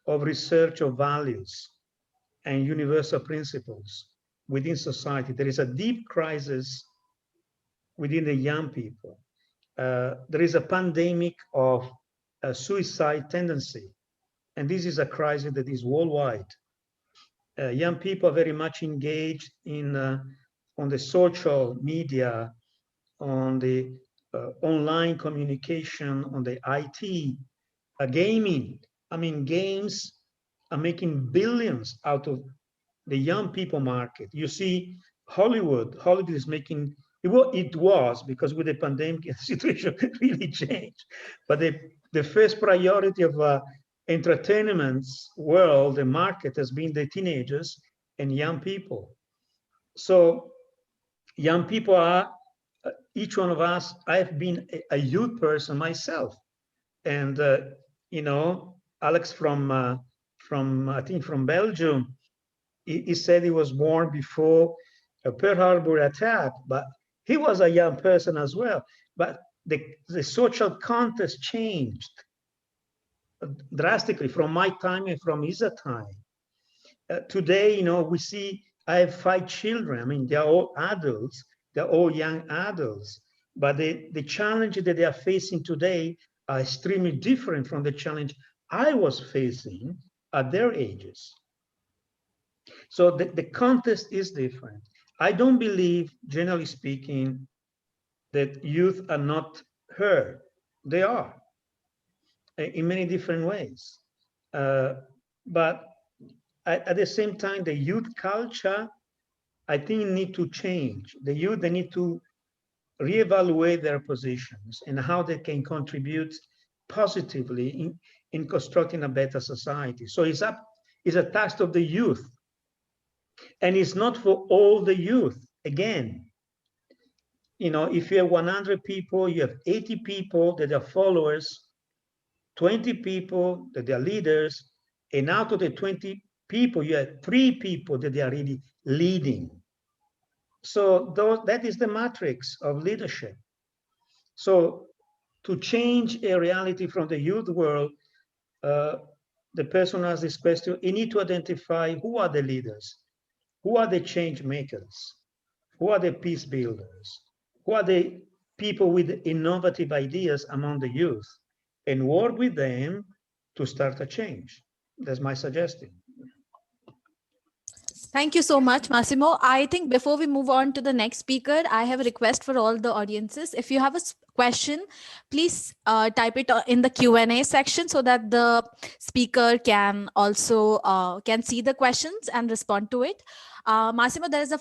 of research of values and universal principles within society. There is a deep crisis within the young people. There is a pandemic of suicide tendency, and this is a crisis that is worldwide. Young people are very much engaged in on the social media, on the online communication, on the IT, gaming. I mean, games are making billions out of the young people market. You see, Hollywood is making, it was because with the pandemic, the situation really changed. But the first priority of entertainment world, the market, has been the teenagers and young people. So young people are, each one of us, I've been a youth person myself. And, you know, Alex from I think from Belgium, he said he was born before a Pearl Harbor attack, but he was a young person as well. But the social context changed drastically from my time and from his time. Today, you know, we see I have 5 children. I mean, they're all adults, they're all young adults, but the challenge that they are facing today are extremely different from the challenge I was facing at their ages. So the context is different. I don't believe, generally speaking, that youth are not heard. They are in many different ways. But at the same time, the youth culture, I think, need to change. The youth, they need to reevaluate their positions and how they can contribute positively in constructing a better society. So it's a task of the youth. And it's not for all the youth. Again, you know, if you have 100 people, you have 80 people that are followers, 20 people that are leaders, and out of the 20 people, you have 3 people that they are really leading. So that is the matrix of leadership. So to change a reality from the youth world, the person asks this question, you need to identify who are the leaders, who are the change makers, who are the peace builders, who are the people with innovative ideas among the youth, and work with them to start a change. That's my suggestion. Thank you so much, Massimo. I think before we move on to the next speaker, I have a request for all the audiences. If you have a question, please type it in the Q&A section so that the speaker can also can see the questions and respond to it. Massimo, there is a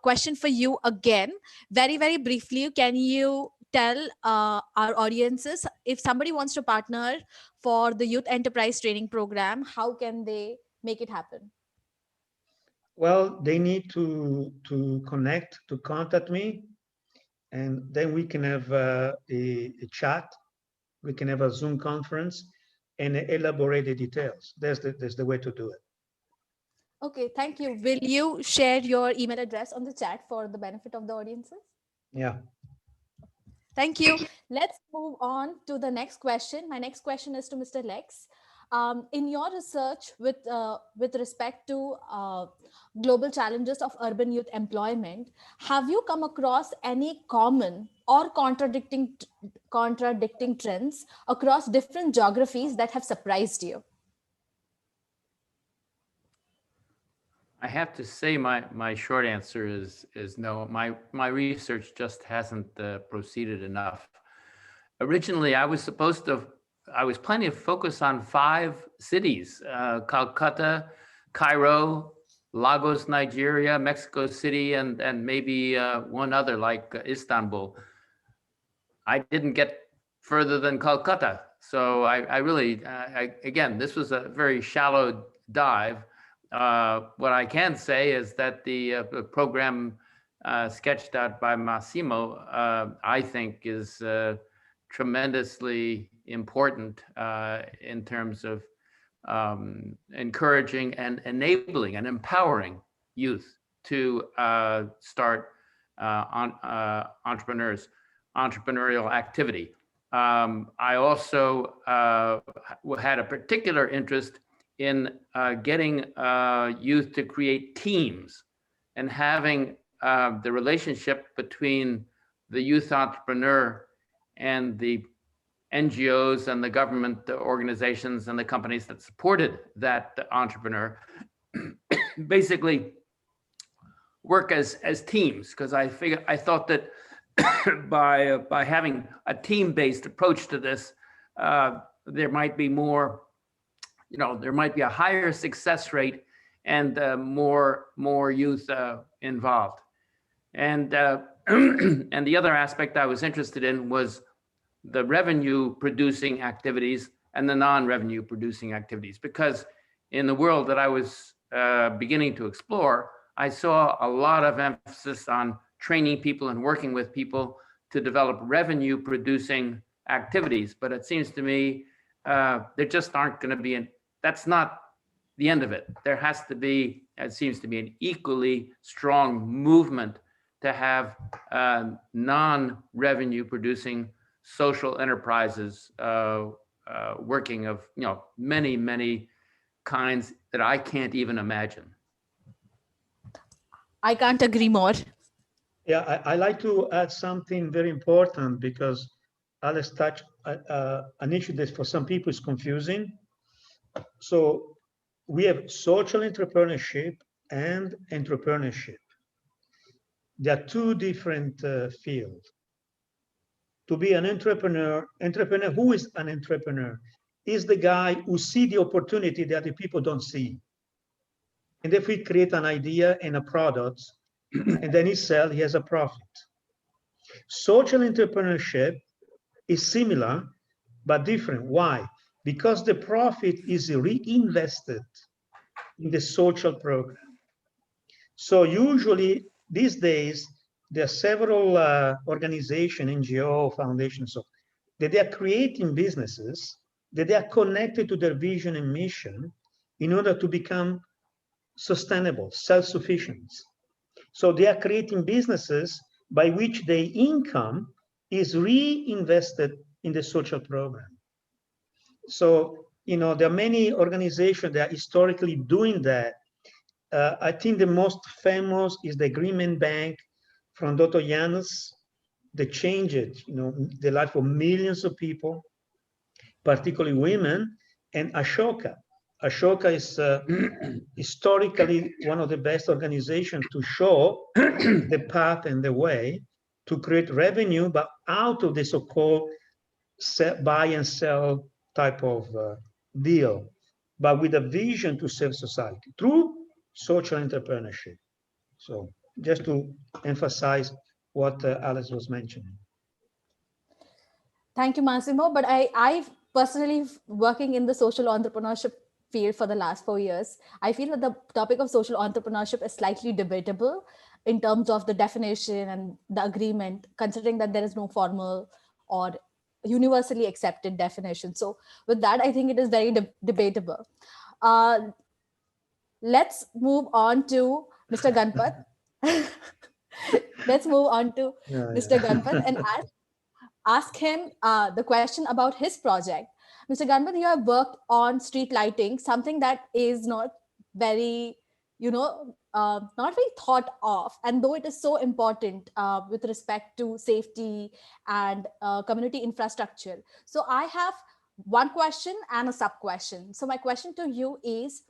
question for you again. Very, very briefly, can you tell our audiences, if somebody wants to partner for the Youth Enterprise Training Program, how can they make it happen? Well, they need to connect, to contact me, and then we can have a chat. We can have a Zoom conference and elaborate the details. That's the way to do it. Okay, thank you. Will you share your email address on the chat for the benefit of the audiences? Yeah. Thank you. Let's move on to the next question. My next question is to Mr. Lex. In your research with respect to global challenges of urban youth employment, have you come across any common or contradicting trends across different geographies that have surprised you? I have to say my short answer is no. My research just hasn't proceeded enough. Originally, I was planning to focus on 5 cities: Calcutta, Cairo, Lagos, Nigeria, Mexico City, and maybe one other like Istanbul. I didn't get further than Calcutta, so I really, again, this was a very shallow dive. What I can say is that the program sketched out by Massimo, I think, is tremendously important in terms of encouraging and enabling and empowering youth to start entrepreneurial activity. I also had a particular interest in getting youth to create teams and having the relationship between the youth entrepreneur and the NGOs and the government organizations and the companies that supported that entrepreneur basically work as teams, because I thought that by having a team-based approach to this, there might be more, there might be a higher success rate and more youth involved. And and the other aspect I was interested in was the revenue producing activities and the non-revenue producing activities, because in the world that I was beginning to explore, I saw a lot of emphasis on training people and working with people to develop revenue producing activities. But it seems to me there just aren't going to be, that's not the end of it. There has to be, it seems to be, an equally strong movement to have non-revenue producing social enterprises working of many kinds that I can't even imagine. I can't agree more. Yeah, I like to add something very important, because Alex touched an issue that for some people is confusing. So we have social entrepreneurship and entrepreneurship. They are 2 different fields. To be an entrepreneur, who is an entrepreneur? Is the guy who sees the opportunity that the people don't see. And if we create an idea and a product, and then he sells, he has a profit. Social entrepreneurship is similar, but different. Why? Because the profit is reinvested in the social program. So usually these days, there are several organizations, NGO, foundations, so that they are creating businesses, that they are connected to their vision and mission in order to become sustainable, self-sufficient. So they are creating businesses by which their income is reinvested in the social program. So, there are many organizations that are historically doing that. I think the most famous is the Agreement Bank from Dr. Yanis, that changed, the life of millions of people, particularly women, and Ashoka. Ashoka is historically one of the best organizations to show the path and the way to create revenue, but out of the so-called buy and sell type of deal, but with a vision to serve society through social entrepreneurship. So just to emphasize what Alice was mentioning. Thank you, Massimo. But I personally, working in the social entrepreneurship field for the last 4 years, I feel that the topic of social entrepreneurship is slightly debatable in terms of the definition and the agreement, considering that there is no formal or universally accepted definition. So with that, I think it is very debatable. let's move on to Mr. Ganpat. Let's move on to Yeah, Mr. yeah. Ganpat and ask him the question about his project. Mr. Ganpat, you have worked on street lighting, something that is not very, not very thought of. And though it is so important with respect to safety and community infrastructure. So I have one question and a sub question. So my question to you is,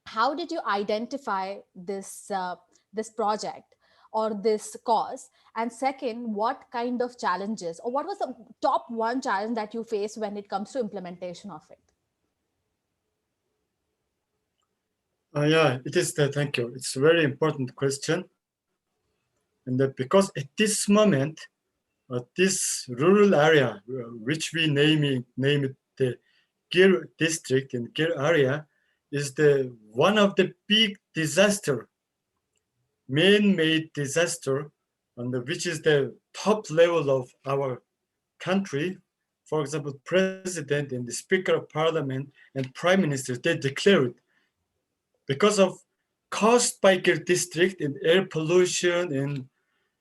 how did you identify this project or this cause, and second, what kind of challenges, or what was the top one challenge that you faced when it comes to implementation of it? Yeah, it is. Thank you. It's a very important question. And that because at this moment, this rural area, which we name it the Gir district in Gir area, is the one of the big disaster, man-made disaster, and which is the top level of our country. For example, president and the speaker of parliament and prime minister, they declared because of caused by Gir district in air pollution and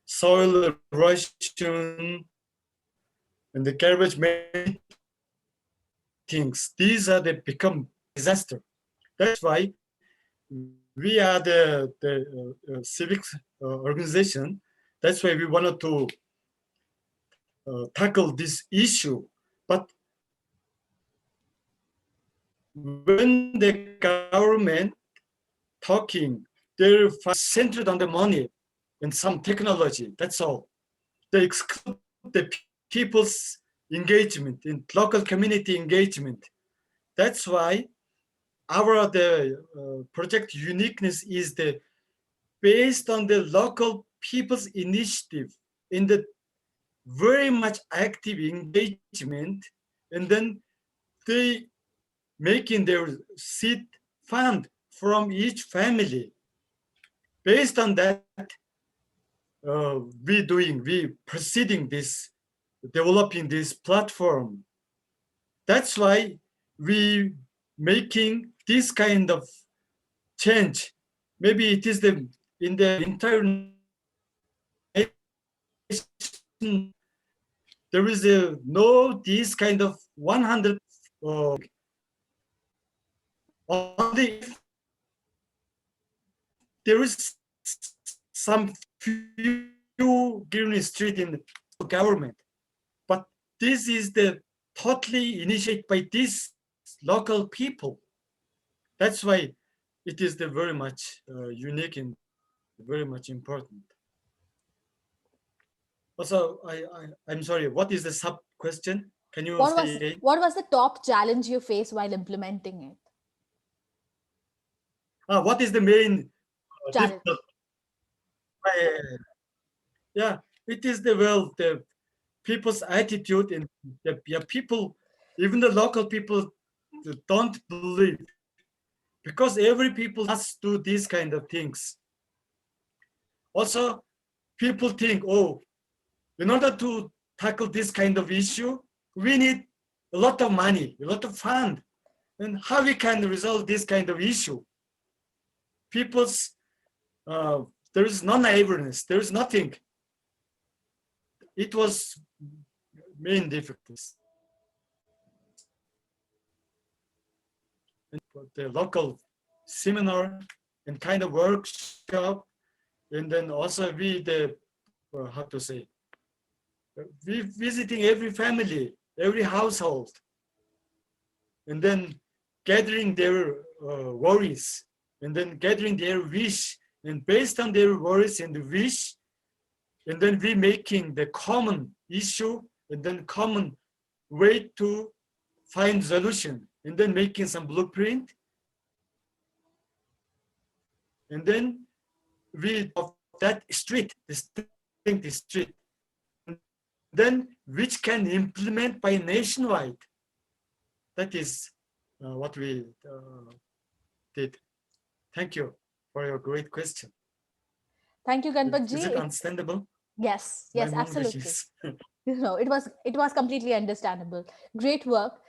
soil erosion and the garbage, many things. These are the become disaster. That's why we are the civic organization. That's why we wanted to tackle this issue. But when the government talking, they're centered on the money and some technology. That's all. They exclude the people's engagement in local community engagement. That's why our project uniqueness is the based on the local people's initiative in the very much active engagement, and then they making their seed fund from each family. Based on that, we proceeding this, developing this platform. That's why we making this kind of change. Maybe it is the in the entire nation, there is no this kind of 100 only there is some few green street in the government, but this is the totally initiated by these local people. That's why it is the very much unique and very much important. Also, I'm sorry, what is the sub question? Can you say again? What was the top challenge you faced while implementing it? What is the main Challenge. yeah, it is the people's attitude and the people, even the local people don't believe, because every people must do these kind of things. Also, people think, oh, in order to tackle this kind of issue, we need a lot of money, a lot of fund. And how we can resolve this kind of issue? People's, there is non-awareness, there is nothing. It was main difficulties. The local seminar and kind of workshop, and then also we how to say, we visiting every family, every household, and then gathering their worries, and then gathering their wish, and based on their worries and wish, and then we making the common issue, and then common way to find solution, and then making some blueprint, and then we of that street, this street, then which can implement by nationwide. That is what we did. Thank you for your great question. Thank you, Ganpat Is it ji. understandable? Yes, My yes, English absolutely. is- No, it was completely understandable. Great work.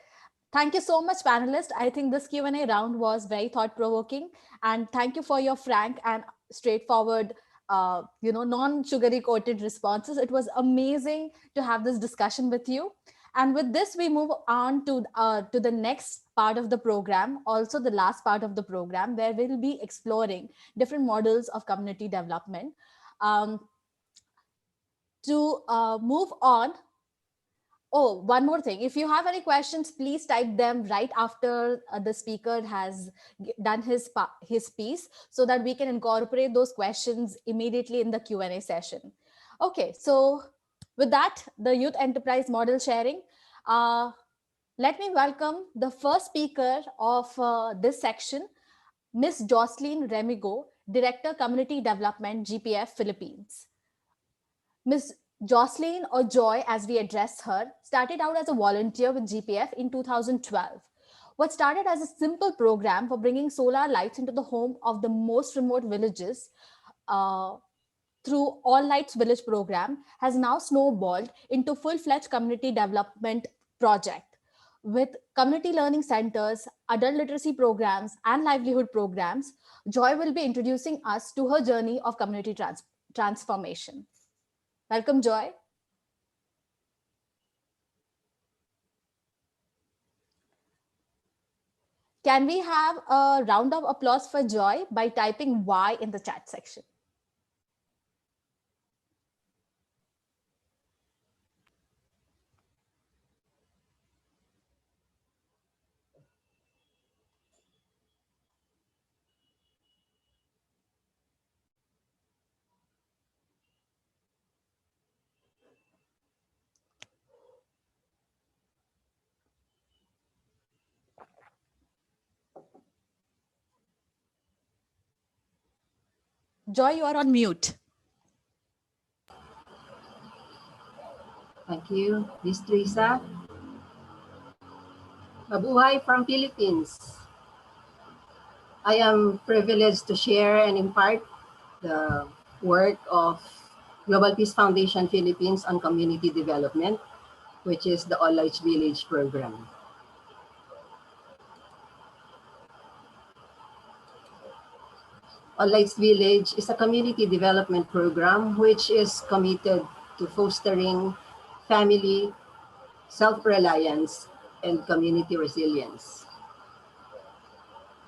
Thank you so much, panelists. I think this Q&A round was very thought-provoking, and thank you for your frank and straightforward, non-sugary coated responses. It was amazing to have this discussion with you. And with this, we move on to the next part of the program, also the last part of the program, where we'll be exploring different models of community development. To move on, oh, one more thing. If you have any questions, please type them right after the speaker has done his piece, so that we can incorporate those questions immediately in the Q&A session. Okay, so with that, the youth enterprise model sharing, let me welcome the first speaker of this section, Ms. Jocelyn Remigo, Director Community Development, GPF Philippines. Ms. Jocelyn, or Joy as we address her, started out as a volunteer with GPF in 2012. What started as a simple program for bringing solar lights into the home of the most remote villages through All Lights Village program has now snowballed into full-fledged community development project. With community learning centers, adult literacy programs, and livelihood programs, Joy will be introducing us to her journey of community transformation. Welcome, Joy. Can we have a round of applause for Joy by typing Y in the chat section? Joy, you are on mute. Thank you, Ms. Teresa. Mabuhay from Philippines. I am privileged to share and impart the work of Global Peace Foundation Philippines on community development, which is the All Lights Village program. All Lights Village is a community development program which is committed to fostering family, self-reliance, and community resilience.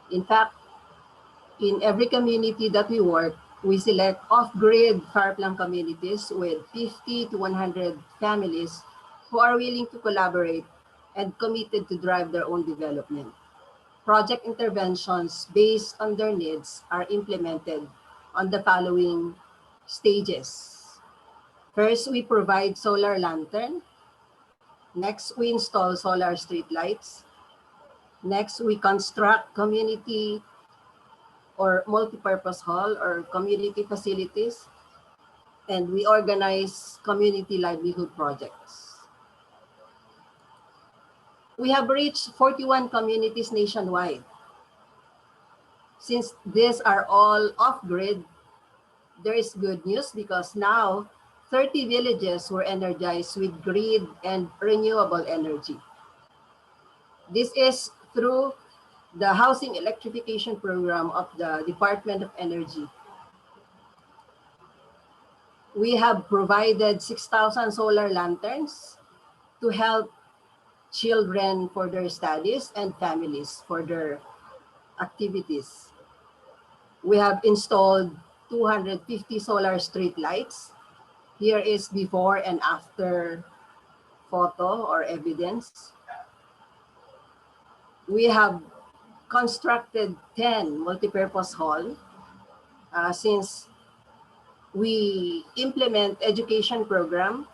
In fact, in every community that we work, we select off-grid fire-plant communities with 50 to 100 families who are willing to collaborate and committed to drive their own development. Project interventions based on their needs are implemented on the following stages. First, we provide solar lantern. Next, we install solar street lights. Next, we construct community or multi-purpose hall or community facilities. And we organize community livelihood projects. We have reached 41 communities nationwide. Since these are all off-grid, there is good news because now 30 villages were energized with grid and renewable energy. This is through the housing electrification program of the Department of Energy. We have provided 6,000 solar lanterns to help children for their studies and families for their activities. We have installed 250 solar street lights. Here is before and after photo or evidence. We have constructed 10 multipurpose hall since we implement education program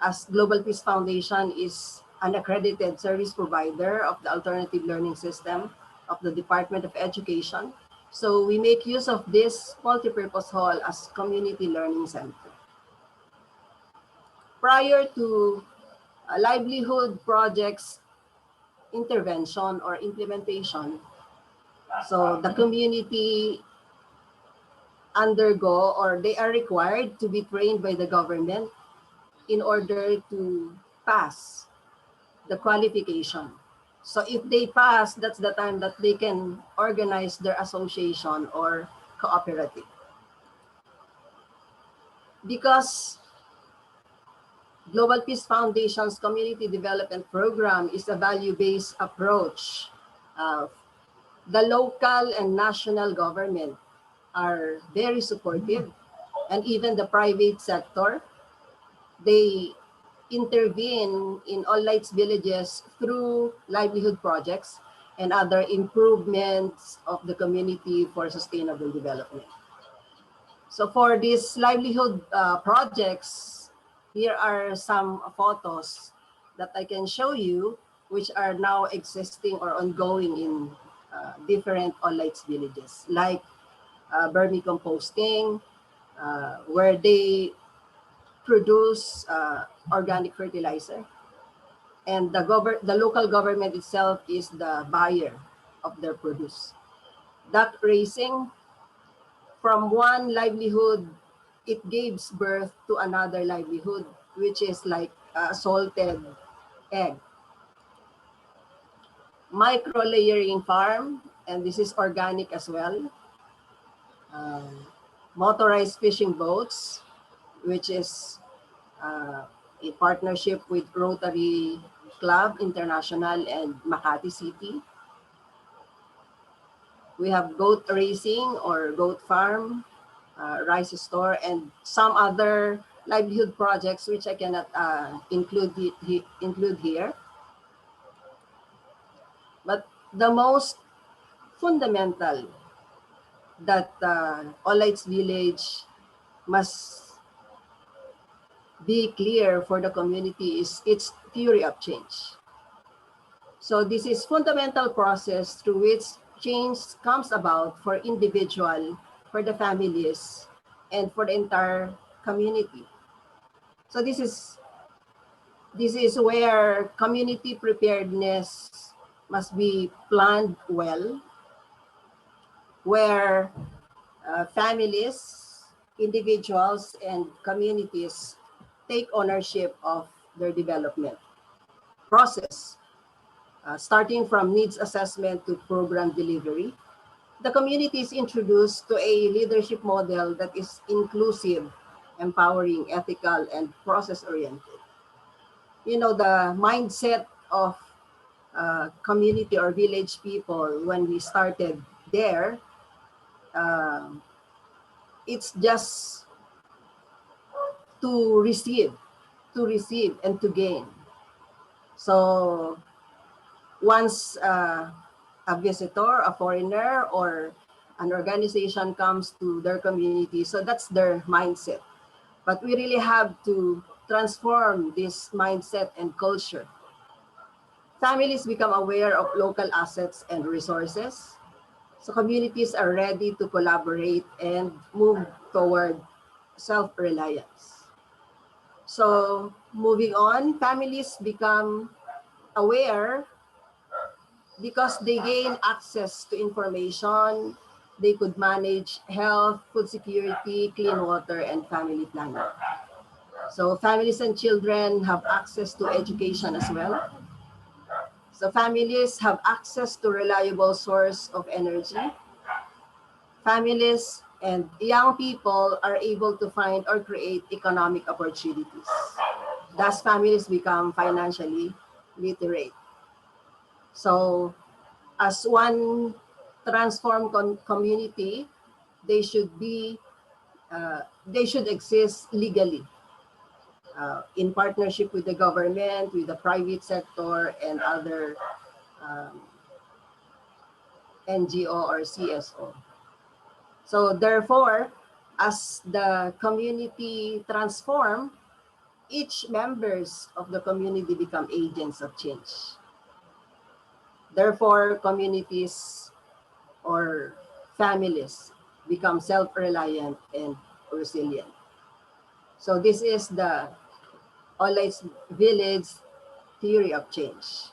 as Global Peace Foundation is an accredited service provider of the alternative learning system of the Department of Education. So we make use of this multipurpose hall as community learning center. Prior to livelihood projects intervention or implementation, so the community undergo or they are required to be trained by the government in order to pass the qualification. So if they pass, that's the time that they can organize their association or cooperative. Because Global Peace Foundation's Community Development Program is a value-based approach. The local and national government are very supportive, and even the private sector, they intervene in all lights villages through livelihood projects and other improvements of the community for sustainable development. So for these livelihood projects, here are some photos that I can show you, which are now existing or ongoing in different all lights villages, like vermicomposting, where they produce organic fertilizer, and the local government itself is the buyer of their produce. Duck raising, from one livelihood, it gives birth to another livelihood, which is like a salted egg. Micro layering farm, and this is organic as well. Motorized fishing boats, which is a partnership with Rotary Club International and Makati City. We have goat raising or goat farm, rice store, and some other livelihood projects which I cannot include here. But the most fundamental that All Lights Village must be clear for the community is its theory of change. So this is fundamental process through which change comes about for individual, for the families, and for the entire community. So this is where community preparedness must be planned well, where families, individuals, and communities take ownership of their development process, starting from needs assessment to program delivery. The community is introduced to a leadership model that is inclusive, empowering, ethical, and process-oriented. You know, the mindset of community or village people when we started there, it's just to receive and to gain. So once a visitor, a foreigner, or an organization comes to their community, so that's their mindset. But we really have to transform this mindset and culture. Families become aware of local assets and resources. So communities are ready to collaborate and move toward self-reliance. So moving on, families become aware because they gain access to information. They could manage health, food security, clean water, and family planning. So families and children have access to education as well. So families have access to reliable source of energy. Families and young people are able to find or create economic opportunities. Thus, families become financially literate. So as one transformed community, they should exist legally in partnership with the government, with the private sector, and other NGO or CSO. So therefore, as the community transform, each members of the community become agents of change. Therefore, communities or families become self-reliant and resilient. So this is the All Lights Village theory of change.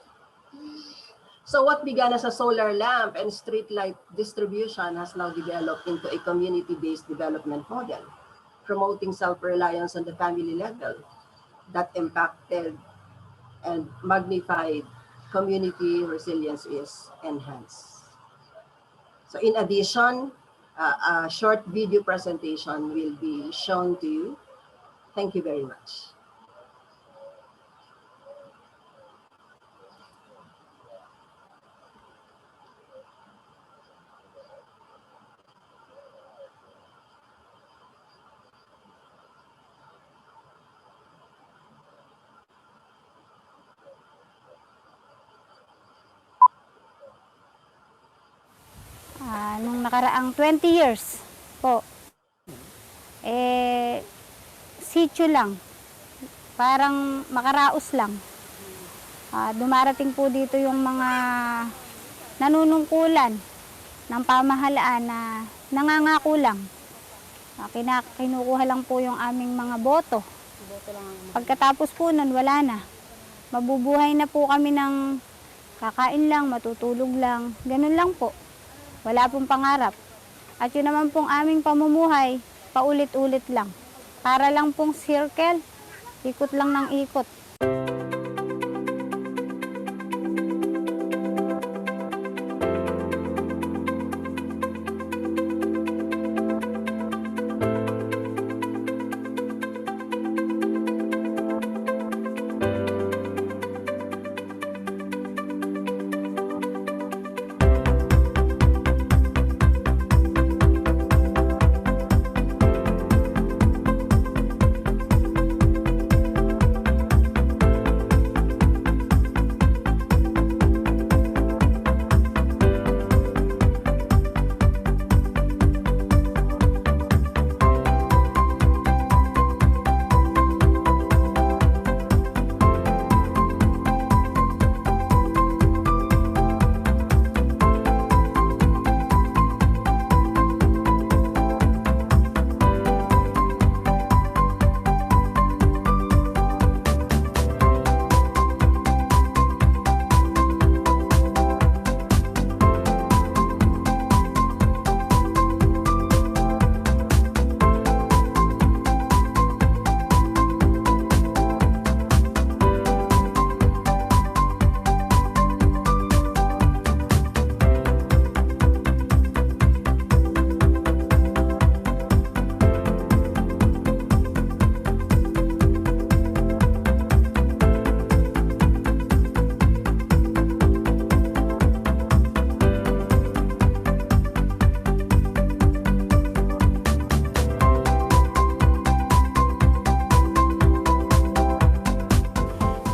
So what began as a solar lamp and street light distribution has now developed into a community-based development model, promoting self-reliance on the family level that impacted and magnified community resilience is enhanced. So in addition, a short video presentation will be shown to you. Thank you very much. Nung nakaraang 20 years po, sityo lang, parang makaraos lang. Dumarating po dito yung mga nanunungkulan ng pamahalaan na nangangako lang. Kinukuha lang po yung aming mga boto. Pagkatapos po nun, wala na. Mabubuhay na po kami ng kakain lang, matutulog lang, ganun lang po. Wala pong pangarap. At yun naman pong aming pamumuhay, paulit-ulit lang. Para lang pong circle, ikot lang ng ikot.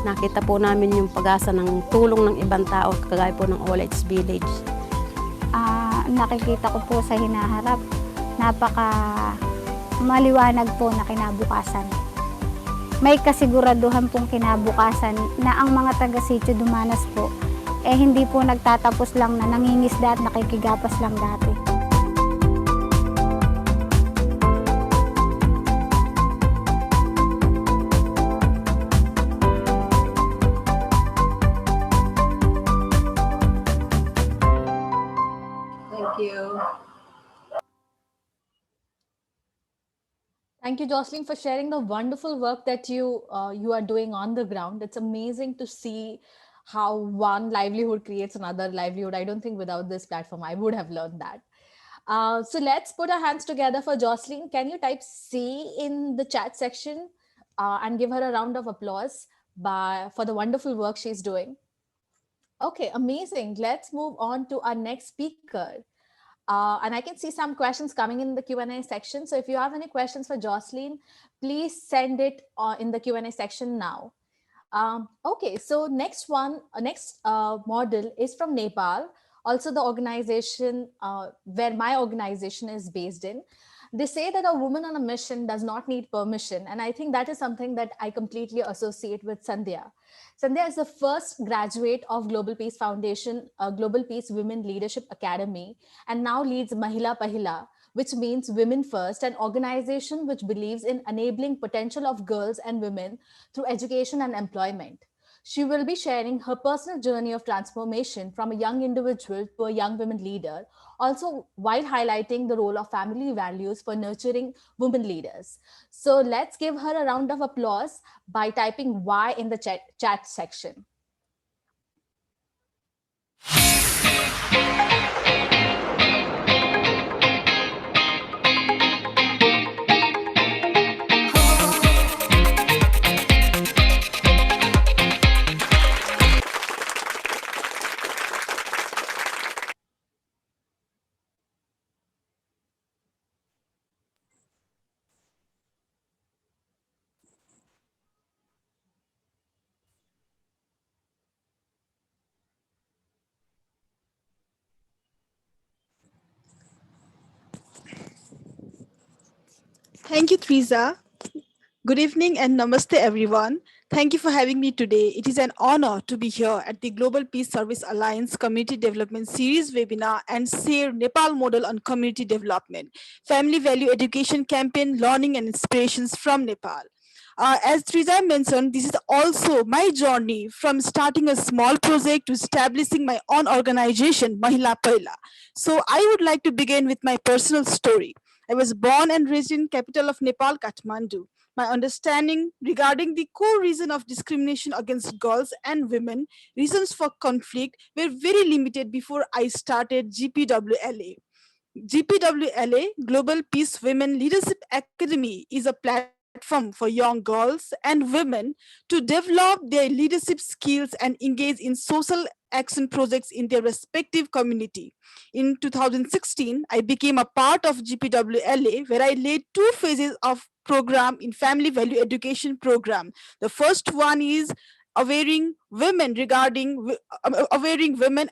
Nakita po namin yung pag-asa ng tulong ng ibang tao, kagaya po ng All Age Village. Nakikita ko po sa hinaharap, napaka maliwanag po na kinabukasan. May kasiguraduhan pong kinabukasan na ang mga taga-sitio Dumanas po, hindi po nagtatapos lang na nangingisda at nakikigapas lang dati. Thank you, Jocelyn, for sharing the wonderful work that you are doing on the ground. It's amazing to see how one livelihood creates another livelihood. I don't think without this platform, I would have learned that. So let's put our hands together for Jocelyn. Can you type C in the chat section and give her a round of applause for the wonderful work she's doing? Okay, amazing. Let's move on to our next speaker. And I can see some questions coming in the Q&A section. So if you have any questions for Jocelyn, please send it in the Q&A section now. Okay, so next model is from Nepal, also the organization where my organization is based in. They say that a woman on a mission does not need permission. And I think that is something that I completely associate with Sandhya. Sandhya is the first graduate of Global Peace Foundation, Global Peace Women Leadership Academy, and now leads Mahila Pahila, which means Women First, an organization which believes in enabling potential of girls and women through education and employment. She will be sharing her personal journey of transformation from a young individual to a young women leader, also while highlighting the role of family values for nurturing women leaders. So let's give her a round of applause by typing Y in the chat section. Thank you, Teresa. Good evening and namaste, everyone. Thank you for having me today. It is an honor to be here at the Global Peace Service Alliance Community Development Series webinar and share Nepal model on community development, family value education campaign, learning and inspirations from Nepal. As Teresa mentioned, this is also my journey from starting a small project to establishing my own organization, Mahila Paila. So I would like to begin with my personal story. I was born and raised in capital of Nepal, Kathmandu. My understanding regarding the core reason of discrimination against girls and women, reasons for conflict, were very limited before I started GPWLA. GPWLA, Global Peace Women Leadership Academy, is a platform for young girls and women to develop their leadership skills and engage in social action projects in their respective community. In 2016, I became a part of GPWLA, where I led 2 phases of program in family value education program. The first one is awareing women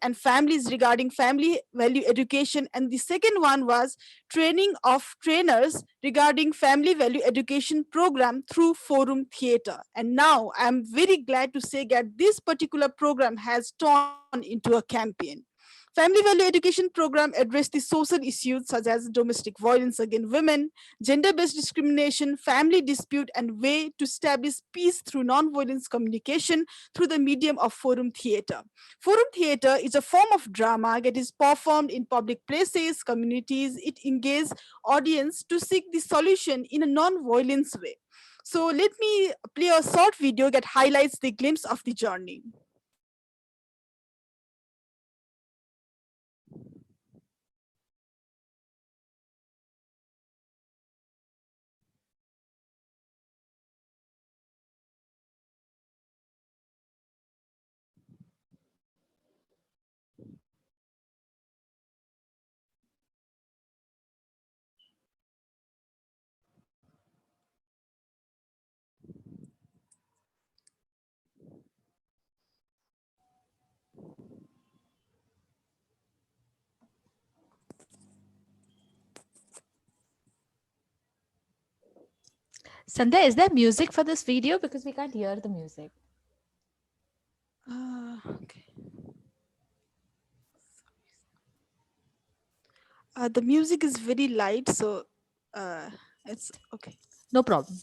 and families regarding family value education, and the second one was training of trainers regarding family value education program through forum theater. And now I'm very glad to say that this particular program has turned into a campaign. Family Value Education Program address the social issues such as domestic violence against women, gender-based discrimination, family dispute, and way to establish peace through non-violence communication through the medium of forum theater. Forum theater is a form of drama that is performed in public places, communities. It engages audience to seek the solution in a non-violence way. So let me play a short video that highlights the glimpse of the journey. Sandhya, is there music for this video? Because we can't hear the music. Okay. The music is very light, so it's okay. No problem.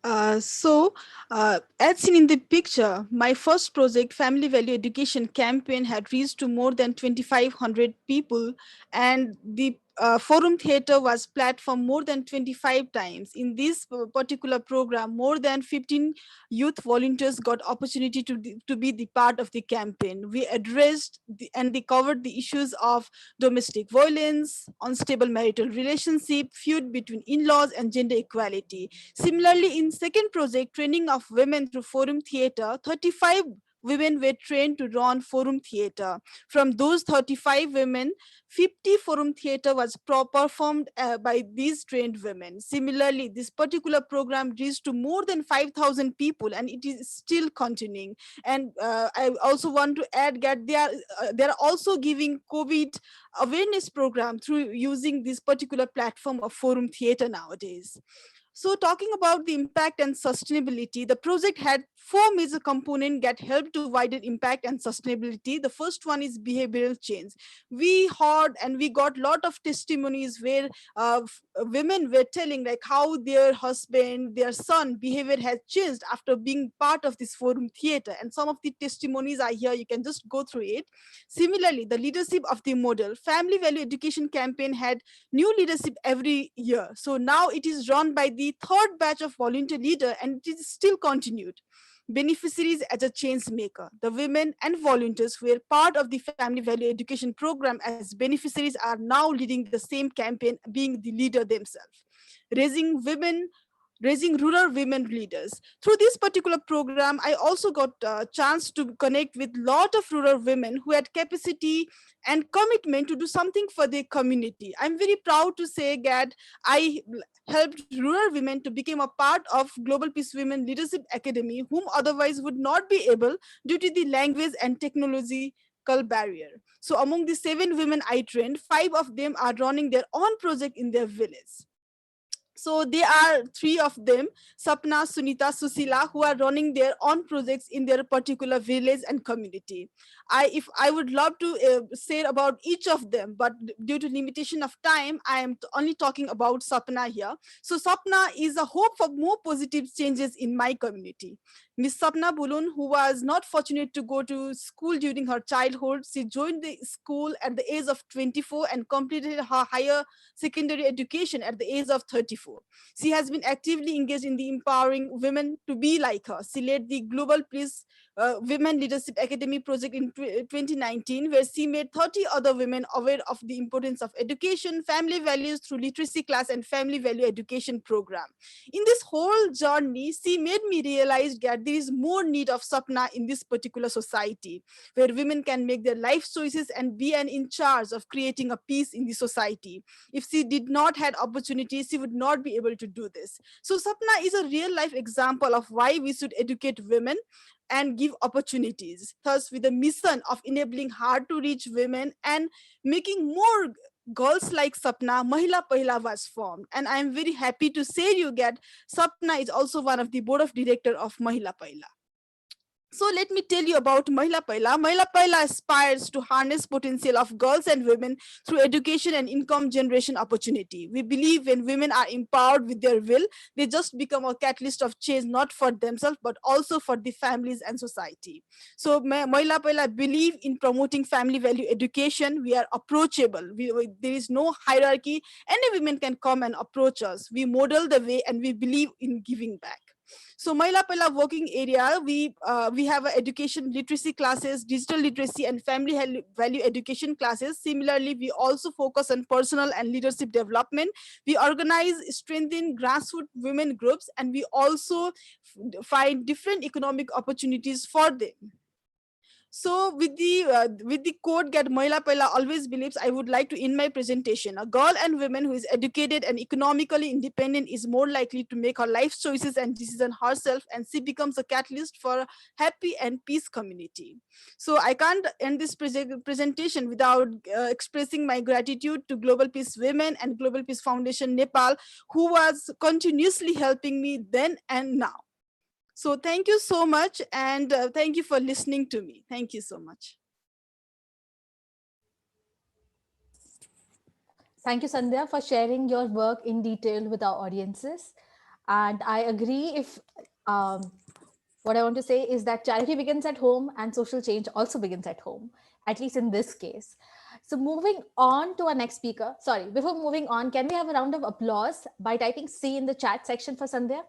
As seen in the picture, my first project, Family Value Education Campaign, had reached to more than 2,500 people, and the Forum Theater was platformed more than 25 times. In this particular program, more than 15 youth volunteers got opportunity to be the part of the campaign. We addressed and they covered the issues of domestic violence, unstable marital relationship, feud between in-laws, and gender equality. Similarly, in second project, training of women through forum theater, 35 women were trained to run forum theater. From those 35 women, 50 forum theater was performed by these trained women. Similarly, this particular program reached to more than 5,000 people, and it is still continuing. And I also want to add that they are also giving COVID awareness program through using this particular platform of forum theater nowadays. So talking about the impact and sustainability, the project had four major components that helped to widen impact and sustainability. The first one is behavioral change. We heard and we got a lot of testimonies where women were telling like how their husband, their son behavior has changed after being part of this forum theater. And some of the testimonies are here, you can just go through it. Similarly, the leadership of the model, family value education campaign had new leadership every year. So now it is run by the third batch of volunteer leader and it is still continued. Beneficiaries as a change maker. The women and volunteers who were part of the family value education program as beneficiaries are now leading the same campaign, being the leader themselves. Raising rural women leaders. Through this particular program, I also got a chance to connect with a lot of rural women who had capacity and commitment to do something for their community. I'm very proud to say that I helped rural women to become a part of Global Peace Women Leadership Academy, whom otherwise would not be able due to the language and technological barrier. So among the 7 women I trained, 5 of them are running their own project in their village. So there are 3 of them, Sapna, Sunita, Susila, who are running their own projects in their particular village and community. If I would love to say about each of them, but due to limitation of time, I am only talking about Sapna here. So Sapna is a hope for more positive changes in my community. Miss Sapna Bulun, who was not fortunate to go to school during her childhood, she joined the school at the age of 24 and completed her higher secondary education at the age of 34. She has been actively engaged in the empowering women to be like her. She led the Global Peace Women Leadership Academy project in 2019, where she made 30 other women aware of the importance of education, family values through literacy class and family value education program. In this whole journey, she made me realize that there is more need of Sapna in this particular society, where women can make their life choices and be in charge of creating a peace in the society. If she did not had opportunities, she would not be able to do this. So Sapna is a real life example of why we should educate women and give opportunities. Thus, with the mission of enabling hard to reach women and making more girls like Sapna, Mahila Pahila was formed. And I am very happy to say you that Sapna is also one of the board of director of Mahila Pahila. So let me tell you about Mahila Pahila. Mahila Pahila aspires to harness potential of girls and women through education and income generation opportunity. We believe when women are empowered with their will, they just become a catalyst of change, not for themselves, but also for the families and society. So Mahila Pahila believe in promoting family value education. We are approachable. There is no hierarchy. Any women can come and approach us. We model the way and we believe in giving back. So Mahila Pahila working area, we have education literacy classes, digital literacy and family value education classes. Similarly, we also focus on personal and leadership development. We organize, strengthen grassroots women groups, and we also find different economic opportunities for them. So with the quote that Mahila Pahila always believes, I would like to end my presentation. A girl and woman who is educated and economically independent is more likely to make her life choices and decisions herself, and she becomes a catalyst for a happy and peace community. So I can't end this presentation without expressing my gratitude to Global Peace Women and Global Peace Foundation Nepal, who was continuously helping me then and now. So thank you so much, and thank you for listening to me. Thank you so much. Thank you, Sandhya, for sharing your work in detail with our audiences. And I agree if what I want to say is that charity begins at home and social change also begins at home, at least in this case. So moving on to our next speaker. Sorry, before moving on, can we have a round of applause by typing C in the chat section for Sandhya?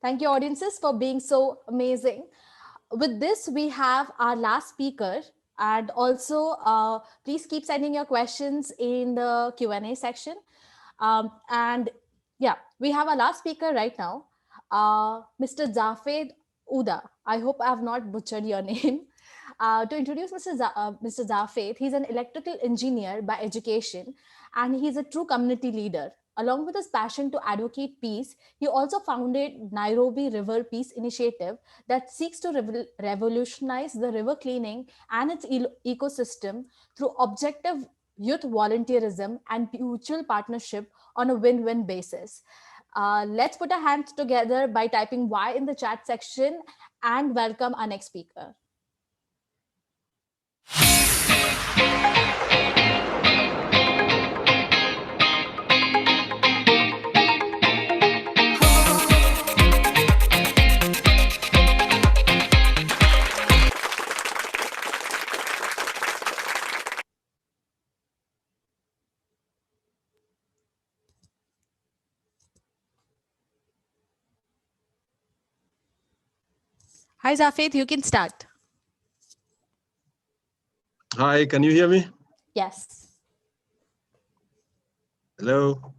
Thank you, audiences, for being so amazing. With this, we have our last speaker. And also, please keep sending your questions in the Q&A section. And yeah, we have our last speaker right now. Mr. Zafed Uda. I hope I have not butchered your name. To introduce Mr. Zafed, he's an electrical engineer by education, and he's a true community leader. Along with his passion to advocate peace, he also founded Nairobi River Peace Initiative that seeks to revolutionize the river cleaning and its ecosystem through objective youth volunteerism and mutual partnership on a win-win basis. Let's put our hands together by typing Y in the chat section and welcome our next speaker. Hi, Zafed, you can start. Hi, can you hear me? Yes. Hello.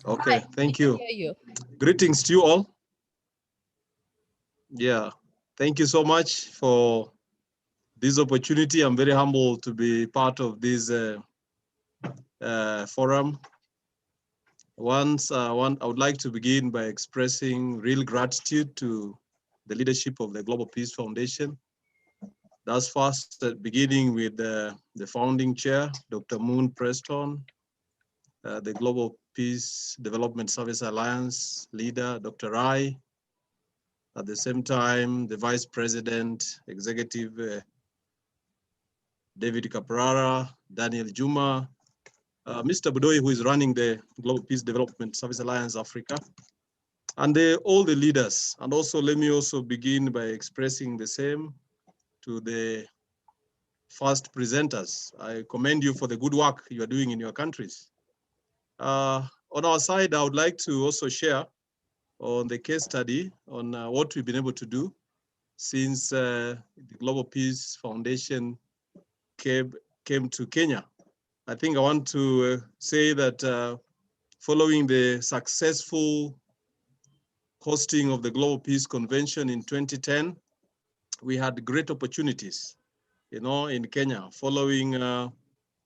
Okay, Hi, thank we you. can hear you. Greetings to you all. Yeah, thank you so much for this opportunity. I'm very humbled to be part of this forum. I would like to begin by expressing real gratitude to the leadership of the Global Peace Foundation. That's first beginning with the founding chair, Dr. Moon Preston, the Global Peace Development Service Alliance leader, Dr. Rai. At the same time, the Vice President, Executive David Caprara, Daniel Juma, Mr. Budoi, who is running the Global Peace Development Service Alliance Africa, and all the leaders. And also, let me also begin by expressing the same to the first presenters. I commend you for the good work you are doing in your countries. On our side, I would like to also share on the case study on what we've been able to do since the Global Peace Foundation came to Kenya. I think I want to say that following the successful hosting of the Global Peace Convention in 2010, we had great opportunities, in Kenya, following the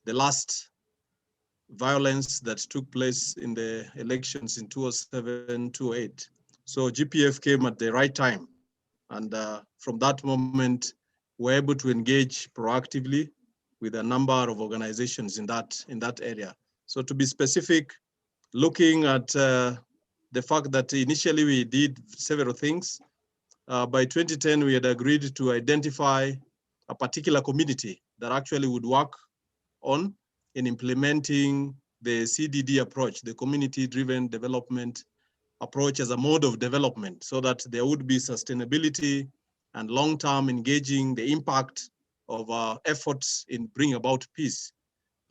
last violence that took place in the elections in 2007, 2008. So GPF came at the right time. And from that moment, we're able to engage proactively with a number of organizations in that area. So to be specific, looking at the fact that initially we did several things. By 2010, we had agreed to identify a particular community that actually would work on in implementing the CDD approach, the community-driven development approach as a mode of development, so that there would be sustainability and long-term engaging the impact of our efforts in bringing about peace.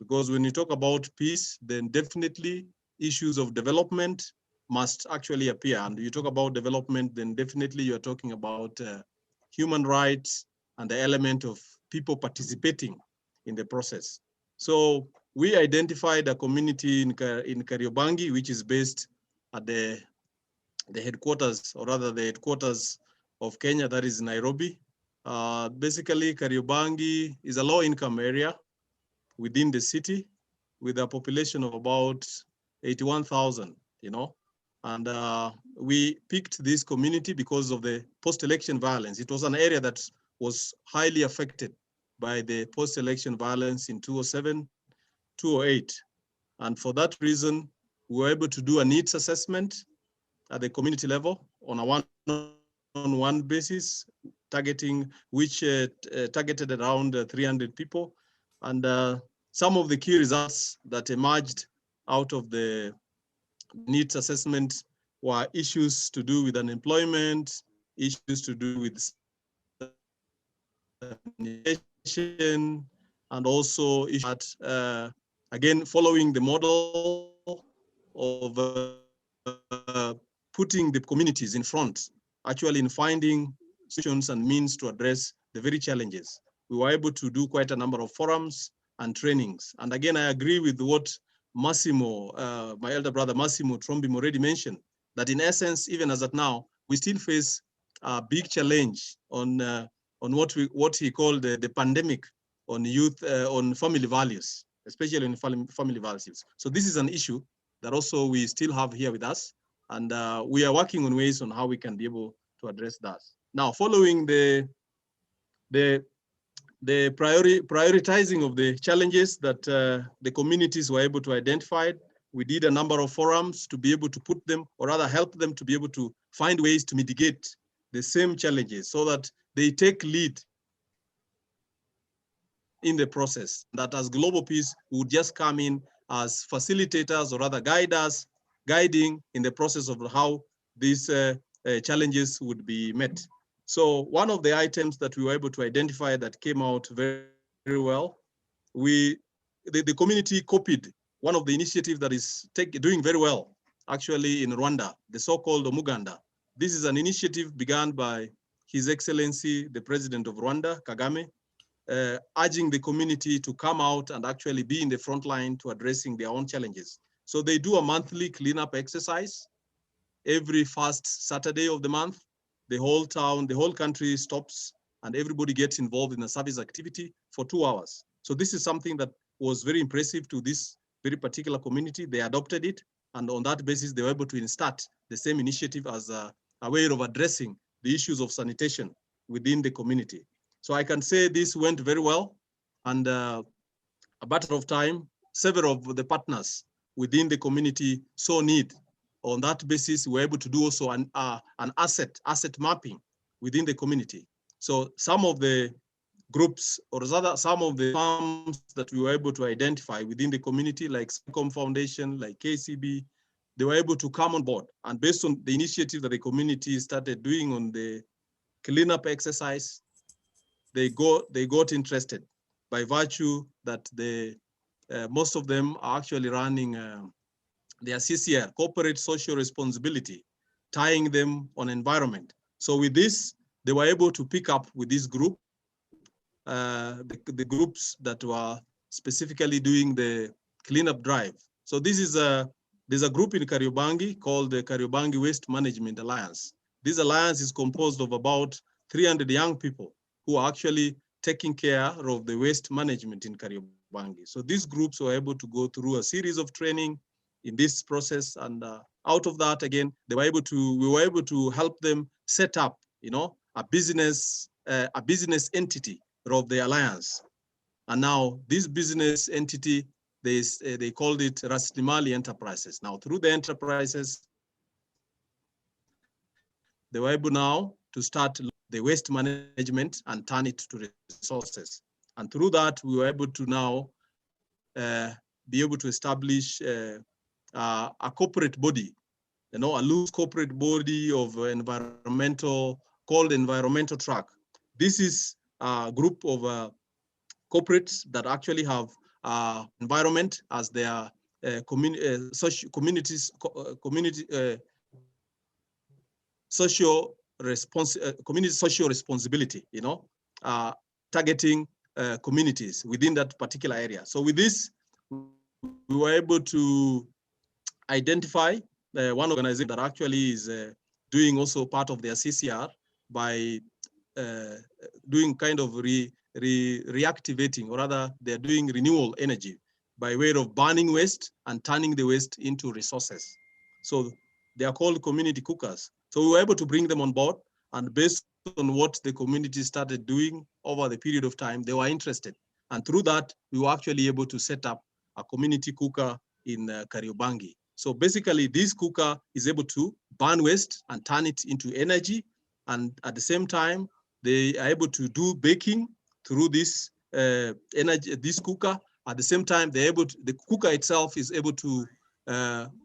Because when you talk about peace, then definitely issues of development must actually appear. And you talk about development, then definitely you're talking about human rights and the element of people participating in the process. So we identified a community in Kariobangi, which is based at the headquarters, or rather the headquarters of Kenya, that is Nairobi. Basically, Kariobangi is a low-income area within the city with a population of about 81,000, And we picked this community because of the post-election violence. It was an area that was highly affected by the post-election violence in 2007, 2008. And for that reason, we were able to do a needs assessment at the community level on a one-on-one basis, targeting which targeted around 300 people. And some of the key results that emerged out of the needs assessment were issues to do with unemployment, issues to do with sanitation, and also issues that, again, following the model of putting the communities in front, actually in finding solutions and means to address the very challenges. We were able to do quite a number of forums and trainings. And again, I agree with what Massimo, my elder brother Massimo Trombim already mentioned. that in essence, even as at now, we still face a big challenge on what he called the pandemic on youth, on family values, especially on family values. So this is an issue that also we still have here with us, and we are working on ways on how we can be able to address that. Now, following the prioritizing of the challenges that the communities were able to identify, we did a number of forums to be able to put them, or rather help them to be able to find ways to mitigate the same challenges so that they take lead in the process, that as Global Peace would just come in as facilitators or rather guiding in the process of how these challenges would be met. So one of the items that we were able to identify that came out very, very well, the community copied one of the initiatives that is doing very well, actually in Rwanda, the so-called Omuganda. This is an initiative begun by His Excellency, the President of Rwanda, Kagame, urging the community to come out and actually be in the front line to addressing their own challenges. So they do a monthly cleanup exercise every first Saturday of the month. The whole town, the whole country stops and everybody gets involved in a service activity for 2 hours. So this is something that was very impressive to this very particular community. They adopted it, and on that basis, they were able to start the same initiative as a way of addressing the issues of sanitation within the community. So I can say this went very well, and a matter of time, several of the partners within the community saw need. On that basis, we were able to do also an asset mapping within the community. So some of the groups, or rather some of the farms that we were able to identify within the community, like SECOM Foundation, like KCB, they were able to come on board. And based on the initiative that the community started doing on the cleanup exercise, they got interested by virtue that most of them are actually running their CCR, corporate social responsibility, tying them on environment. So with this, they were able to pick up with this group, the groups that were specifically doing the cleanup drive. So this is there's a group in Kariobangi called the Kariobangi Waste Management Alliance. This alliance is composed of about 300 young people who are actually taking care of the waste management in Kariobangi. So these groups were able to go through a series of training in this process, and out of that, again, we were able to help them set up, a business entity of the alliance. And now this business entity, they called it Rasilimali Enterprises. Now through the enterprises, they were able now to start the waste management and turn it to resources. And through that, we were able to now be able to establish a corporate body, a loose corporate body of environmental, called Environmental Track. This is a group of corporates that actually have environment as their community social responsibility, targeting communities within that particular area. So with this, we were able to identify one organization that actually is doing also part of their CCR by doing kind of reactivating, or rather they're doing renewable energy by way of burning waste and turning the waste into resources. So they are called community cookers. So we were able to bring them on board, and based on what the community started doing over the period of time, they were interested. And through that, we were actually able to set up a community cooker in Kariobangi. So basically, this cooker is able to burn waste and turn it into energy. And at the same time, they are able to do baking through this this cooker. At the same time, the cooker itself is able to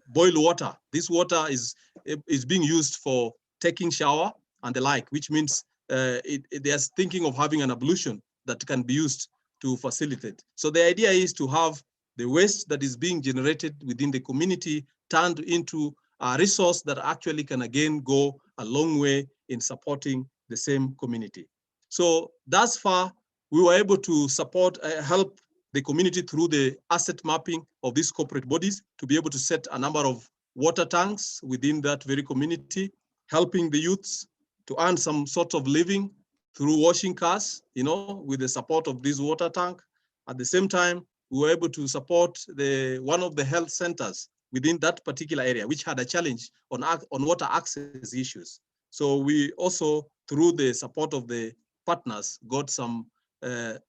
boil water. This water is being used for taking shower and the like, which means they are thinking of having an ablution that can be used to facilitate. So the idea is to have the waste that is being generated within the community turned into a resource that actually can again go a long way in supporting the same community. So thus far, we were able to support, help the community through the asset mapping of these corporate bodies to be able to set a number of water tanks within that very community, helping the youths to earn some sort of living through washing cars, with the support of this water tank. At the same time, we were able to support one of the health centers within that particular area, which had a challenge on water access issues. So we also, through the support of the partners, got some 2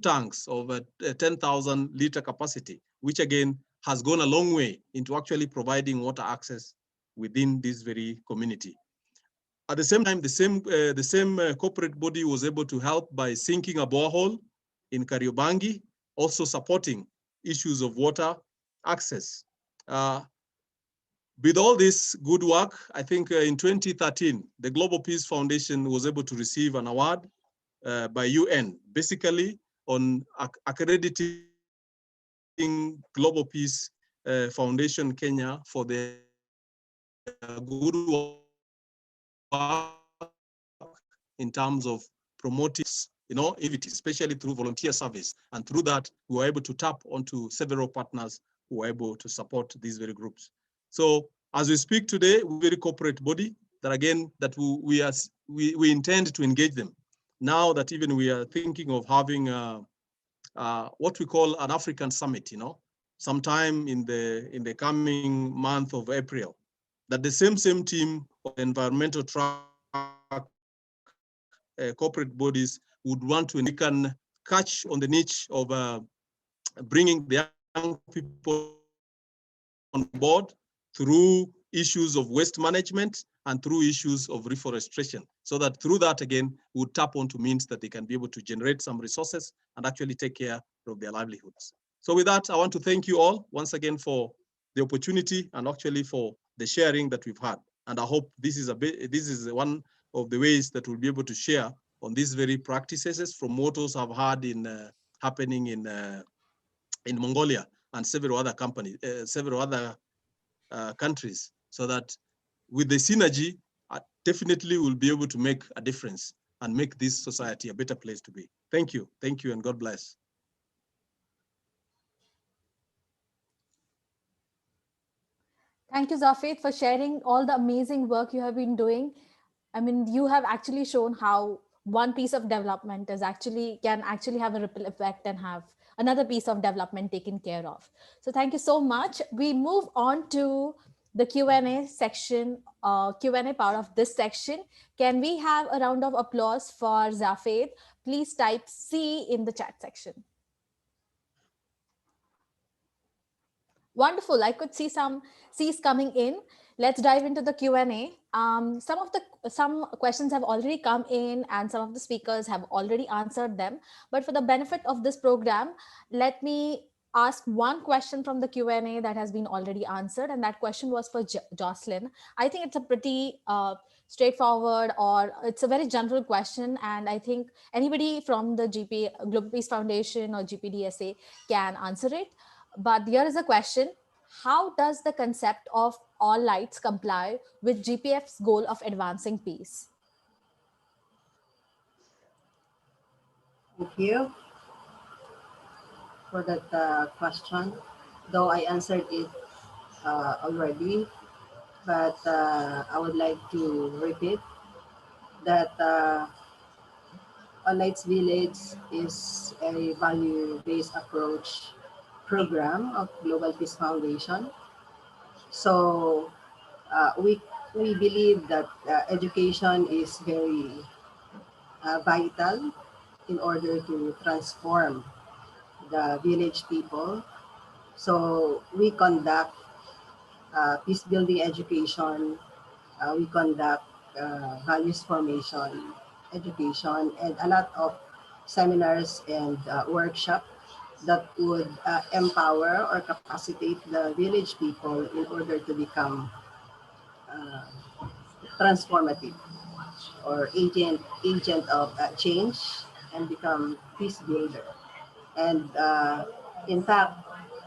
tanks of 10,000 liter capacity, which again has gone a long way into actually providing water access within this very community. At the same time, the same corporate body was able to help by sinking a borehole in Kariobangi, also supporting issues of water access. With all this good work, I think in 2013, the Global Peace Foundation was able to receive an award by UN, basically on accrediting Global Peace Foundation Kenya for their good work in terms of promoting, activities, especially through volunteer service. And through that, we were able to tap onto several partners who were able to support these very groups. So as we speak today, we're a very corporate body that again, that we intend to engage them. Now that even we are thinking of having what we call an African summit, sometime in the coming month of April, that the same team of environmental track corporate bodies would want to, and we can catch on the niche of bringing the young people on board through issues of waste management and through issues of reforestation, so that through that, again, we would tap onto means that they can be able to generate some resources and actually take care of their livelihoods. So with that, I want to thank you all once again for the opportunity and actually for the sharing that we've had. And I hope this is one of the ways that we'll be able to share on these very practices from what also have had in happening in Mongolia and several other countries, so that with the synergy, definitely we'll be able to make a difference and make this society a better place to be. Thank you, and God bless. Thank you, Zafid, for sharing all the amazing work you have been doing. I mean, you have actually shown how one piece of development can actually have a ripple effect and have another piece of development taken care of. So thank you so much. We move on to the Q&A section, Q&A part of this section. Can we have a round of applause for Zafid? Please type C in the chat section. Wonderful. I could see some C's coming in. Let's dive into the Q&A. Some questions have already come in and some of the speakers have already answered them. But for the benefit of this program, let me ask one question from the Q&A that has been already answered. And that question was for Jocelyn. I think it's a pretty straightforward, or it's a very general question. And I think anybody from the Global Peace Foundation or GDPSA can answer it. But here is a question. How does the concept of all lights comply with GPF's goal of advancing peace? Thank you for that question, though I answered it already, but I would like to repeat that All Lights Village is a value-based approach program of Global Peace Foundation. So we believe that education is very vital in order to transform the village people. So we conduct peace building education, we conduct values formation education, and a lot of seminars and workshops that would empower or capacitate the village people in order to become transformative or agent of change and become peace builder. And in fact,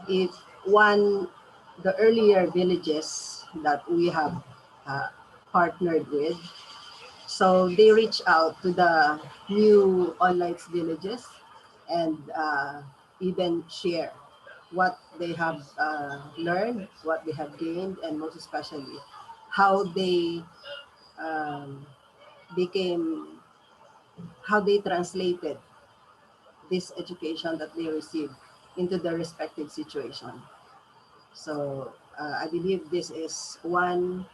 it's the earlier villages that we have partnered with. So they reach out to the new All Lights villages and even share what they have learned, what they have gained, and most especially how they um, became, how they translated this education that they received into their respective situation. So I believe this is one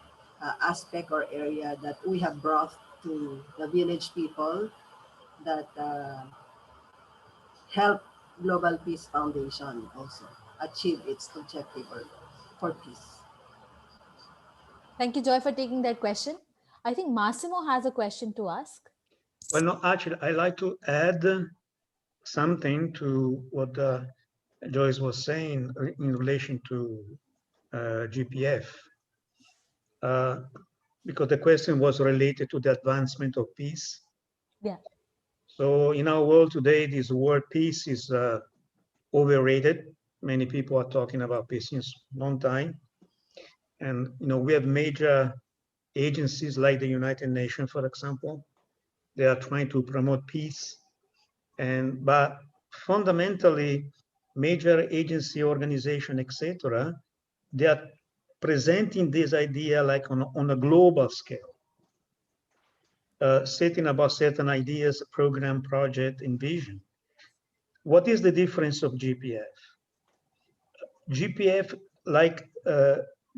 aspect or area that we have brought to the village people that help Global Peace Foundation also achieve its objective for peace. Thank you, Joy, for taking that question. I think Massimo has a question to ask. Well, no, actually, I like to add something to what Joyce was saying in relation to GPF, because the question was related to the advancement of peace. Yeah. So in our world today, this word peace is overrated. Many people are talking about peace since a long time. And we have major agencies like the United Nations, for example. They are trying to promote peace. But fundamentally, major agency, organization, etc., they are presenting this idea like on a global scale, setting about certain ideas, program, project, and vision. What is the difference of GPF? GPF, like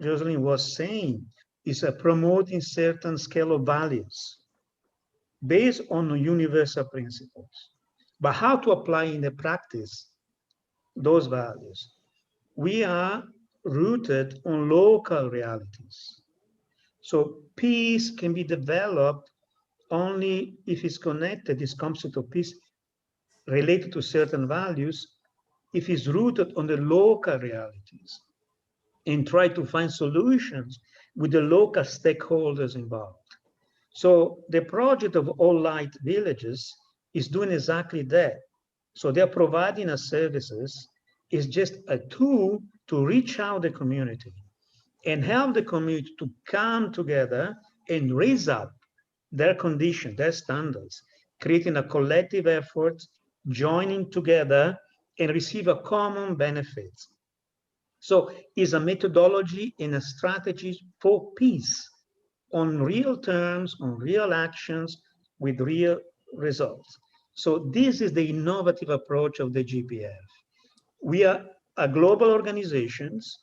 Jocelyn was saying, is promoting certain scale of values based on universal principles. But how to apply in the practice those values? We are rooted on local realities. So peace can be developed only if it's connected, this concept of peace related to certain values, if it's rooted on the local realities and try to find solutions with the local stakeholders involved. So the project of All Light Villages is doing exactly that. So they're providing us services, is just a tool to reach out the community and help the community to come together and raise up their condition, their standards, creating a collective effort, joining together and receive a common benefit. So it's a methodology and a strategy for peace on real terms, on real actions with real results. So this is the innovative approach of the GPF. We are a global organizations,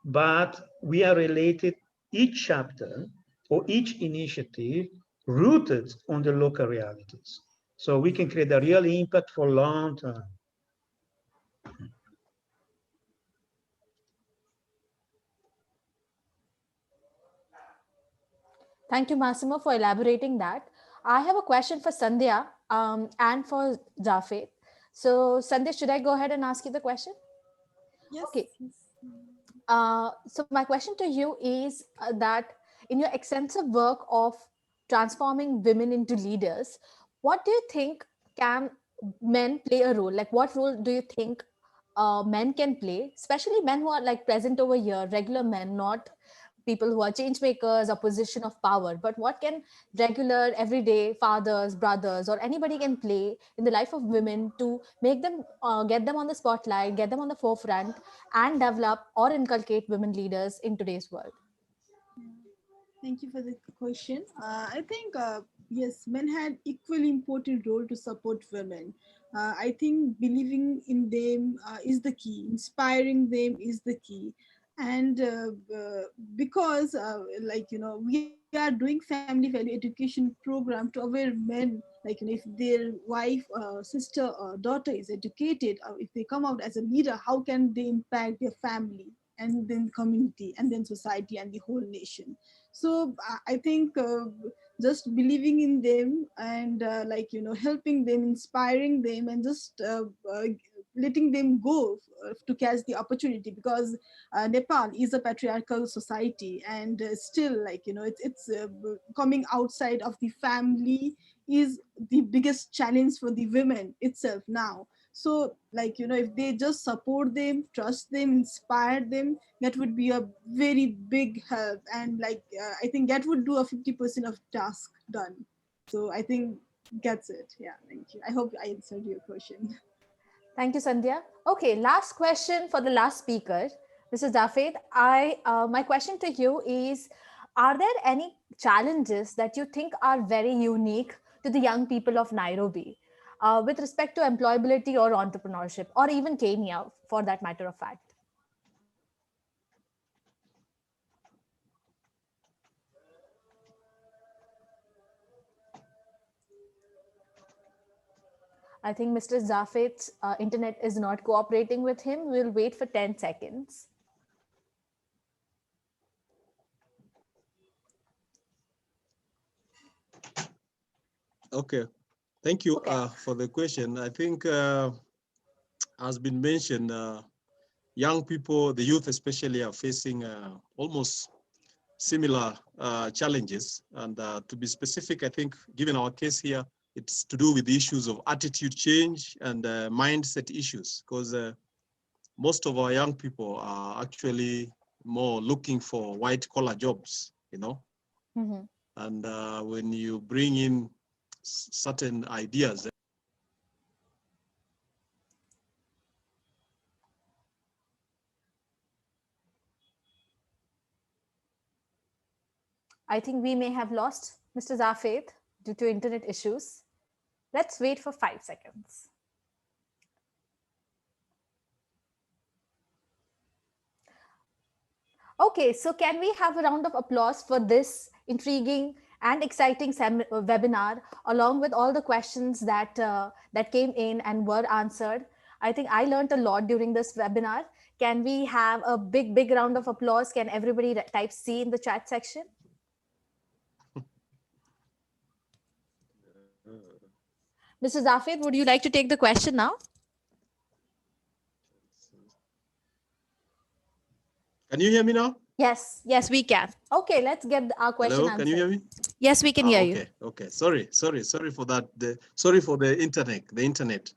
but we are related, each chapter or each initiative rooted on the local realities. So we can create a real impact for long term. Thank you, Massimo, for elaborating that. I have a question for Sandhya and for Jafet. So, Sandhya, should I go ahead and ask you the question? Yes. Okay. So my question to you is that in your extensive work of transforming women into leaders, what do you think can men play a role? Like, what role do you think men can play, especially men who are like present over here, regular men, not people who are change makers or position of power, but what can regular everyday fathers, brothers, or anybody can play in the life of women to make them get them on the spotlight, get them on the forefront, and develop or inculcate women leaders in today's world? Thank you for the question. I think yes, men had equally important role to support women. I think believing in them is the key. Inspiring them is the key, and because we are doing family value education program to aware men, if their wife, sister, or daughter is educated, or if they come out as a leader, how can they impact their family and then community and then society and the whole nation. So I think just believing in them and helping them, inspiring them, and just letting them go to catch the opportunity, because Nepal is a patriarchal society, and still it's coming outside of the family is the biggest challenge for the women itself now. So if they just support them, trust them, inspire them, that would be a very big help, and I think that would do a 50% of task done. So I think that's it. Yeah, thank you. I hope I answered your question. Thank you, Sandhya. Okay, last question for the last speaker, Mr. Zafed. My question to you is, are there any challenges that you think are very unique to the young people of Nairobi with respect to employability or entrepreneurship, or even Kenya for that matter of fact? I think Mr. Zafed's internet is not cooperating with him. We'll wait for 10 seconds. Okay, thank you for the question. I think has been mentioned, young people, the youth especially, are facing almost similar challenges. And to be specific, I think given our case here, it's to do with the issues of attitude change and mindset issues, because most of our young people are actually more looking for white collar jobs, you know. Mm-hmm. And when you bring in certain ideas, I think we may have lost Mr. Zafed due to internet issues. Let's wait for 5 seconds. Okay, so can we have a round of applause for this intriguing and exciting webinar, along with all the questions that that came in and were answered? I think I learned a lot during this webinar. Can we have a big round of applause? Can everybody type C in the chat section? Mr. Zafed, would you like to take the question now? Can you hear me now? Yes, we can. Okay, let's get our question Hello, answered. can you hear me? Yes, we can hear you. Okay. Sorry for that. Sorry for the internet.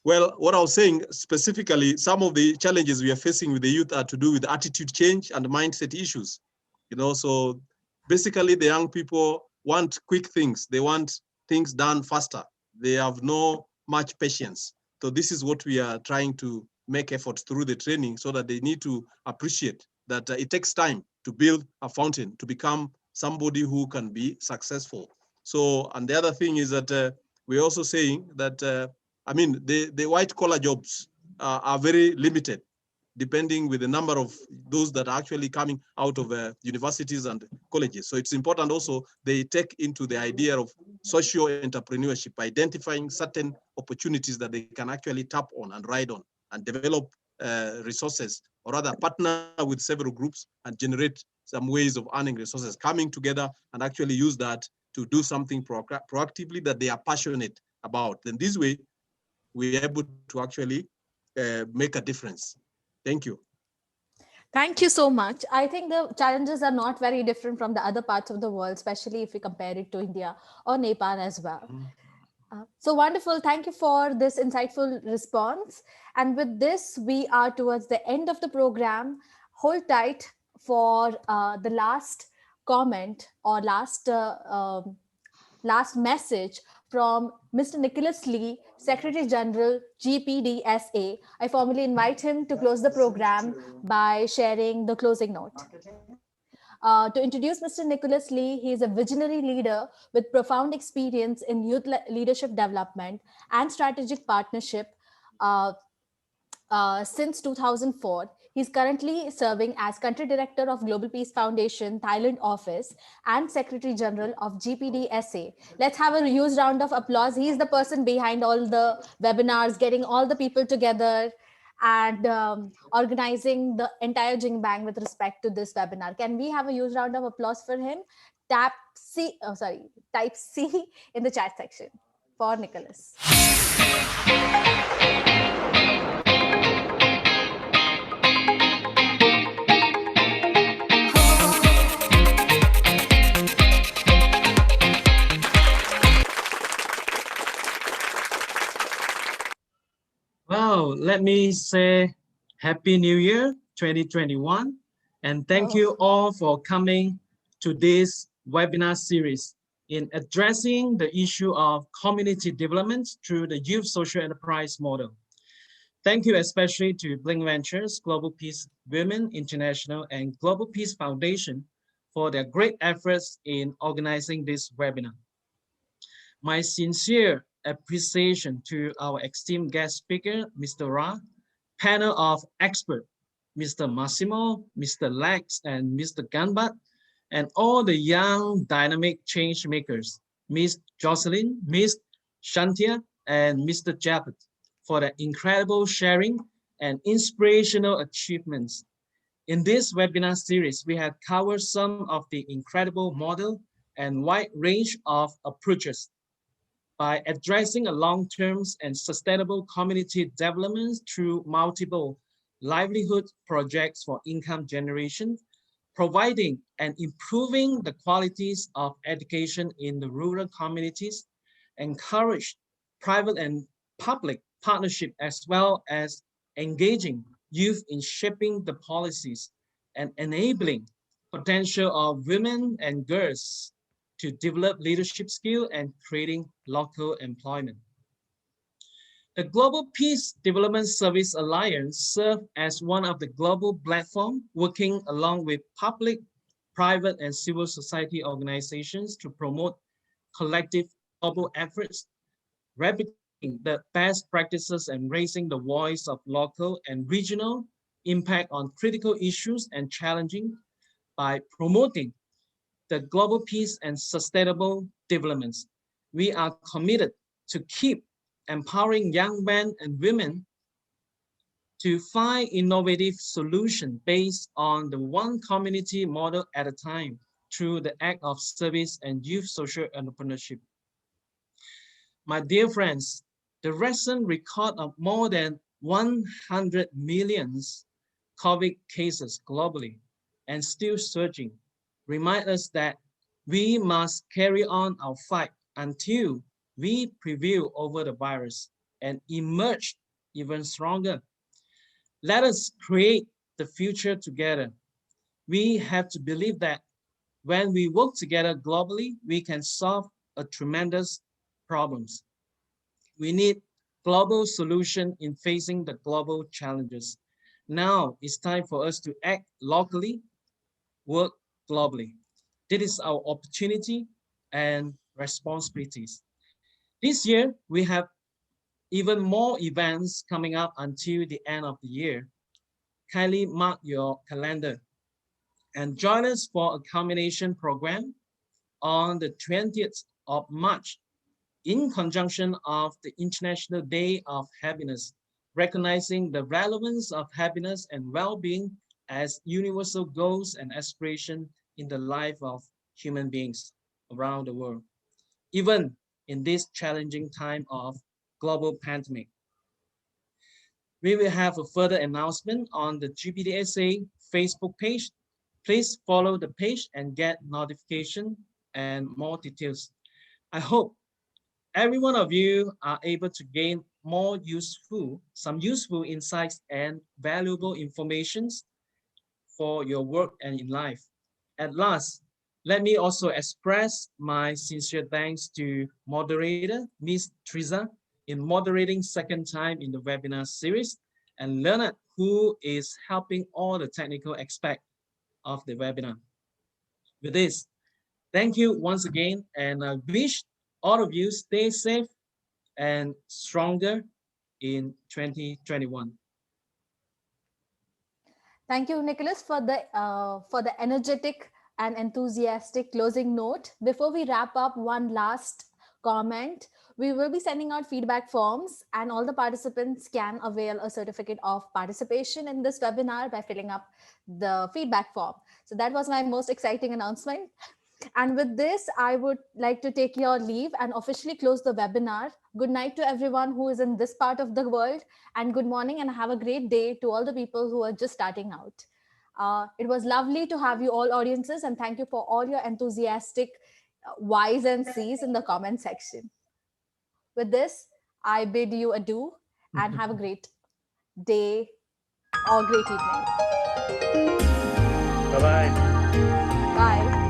Well, what I was saying specifically, some of the challenges we are facing with the youth are to do with attitude change and mindset issues. You know, so basically the young people want quick things. They want things done faster. They have no much patience. So this is what we are trying to make efforts through the training, so that they need to appreciate that it takes time to build a fountain, to become somebody who can be successful. So, and the other thing is that we're also saying that, I mean, the white collar jobs are very limited, depending with the number of those that are actually coming out of universities and colleges. So it's important also they take into the idea of social entrepreneurship, identifying certain opportunities that they can actually tap on and ride on and develop resources, or rather partner with several groups and generate some ways of earning resources, coming together and actually use that to do something proactively that they are passionate about. Then this way, we're able to actually make a difference. Thank you. Thank you so much. I think the challenges are not very different from the other parts of the world, especially if we compare it to India or Nepal as well. So wonderful. Thank you for this insightful response. And with this, we are towards the end of the program. Hold tight for the last comment or last message from Mr. Nicholas Lee, Secretary General, GPDSA. I formally invite him to close the program by sharing the closing note. To introduce Mr. Nicholas Lee, he is a visionary leader with profound experience in youth leadership development and strategic partnership since 2004. He's currently serving as Country Director of Global Peace Foundation, Thailand office, and Secretary General of GPDSA. Let's have a huge round of applause. He's the person behind all the webinars, getting all the people together and organizing the entire Jing Bang with respect to this webinar. Can we have a huge round of applause for him? Type C in the chat section for Nicholas. Well, let me say Happy New Year 2021, and thank you all for coming to this webinar series in addressing the issue of community development through the youth social enterprise model. Thank you especially to Blink Ventures, Global Peace Women International, and Global Peace Foundation for their great efforts in organizing this webinar. My sincere appreciation to our esteemed guest speaker, Mr. Ra, panel of experts, Mr. Massimo, Mr. Lex, and Mr. Ganbat, and all the young dynamic change makers, Ms. Jocelyn, Ms. Shantia, and Mr. Japet, for their incredible sharing and inspirational achievements. In this webinar series, we have covered some of the incredible model and wide range of approaches by addressing a long-term and sustainable community development through multiple livelihood projects for income generation, providing and improving the qualities of education in the rural communities, encourage private and public partnership, as well as engaging youth in shaping the policies and enabling potential of women and girls to develop leadership skill and creating local employment. The Global Peace Development Service Alliance serves as one of the global platforms working along with public, private, and civil society organizations to promote collective global efforts, replicating the best practices and raising the voice of local and regional impact on critical issues and challenging by promoting the global peace and sustainable developments. We are committed to keep empowering young men and women to find innovative solutions based on the one community model at a time through the act of service and youth social entrepreneurship. My dear friends, the recent record of more than 100 million COVID cases globally and still surging remind us that we must carry on our fight until we prevail over the virus and emerge even stronger. Let us create the future together. We have to believe that when we work together globally, we can solve a tremendous problems. We need global solution in facing the global challenges. Now it's time for us to act locally, work globally. This is our opportunity and responsibilities. This year, we have even more events coming up until the end of the year. Kindly mark your calendar and join us for a combination program on the 20th of March in conjunction of the International Day of Happiness, recognizing the relevance of happiness and well-being as universal goals and aspirations in the life of human beings around the world, even in this challenging time of global pandemic. We will have a further announcement on the GDPSA Facebook page. Please follow the page and get notification and more details. I hope every one of you are able to gain some useful insights and valuable information for your work and in life. At last, let me also express my sincere thanks to moderator, Ms. Teresa, in moderating second time in the webinar series, and Leonard, who is helping all the technical aspect of the webinar. With this, thank you once again, and I wish all of you stay safe and stronger in 2021. Thank you, Nicholas, for the energetic and enthusiastic closing note. Before we wrap up, one last comment. We will be sending out feedback forms, and all the participants can avail a certificate of participation in this webinar by filling up the feedback form. So that was my most exciting announcement. And with this, I would like to take your leave and officially close the webinar. Good night to everyone who is in this part of the world, and good morning and have a great day to all the people who are just starting out. It was lovely to have you all audiences, and thank you for all your enthusiastic Y's and C's in the comment section. With this, I bid you adieu and have a great day or great evening. Bye-bye. Bye.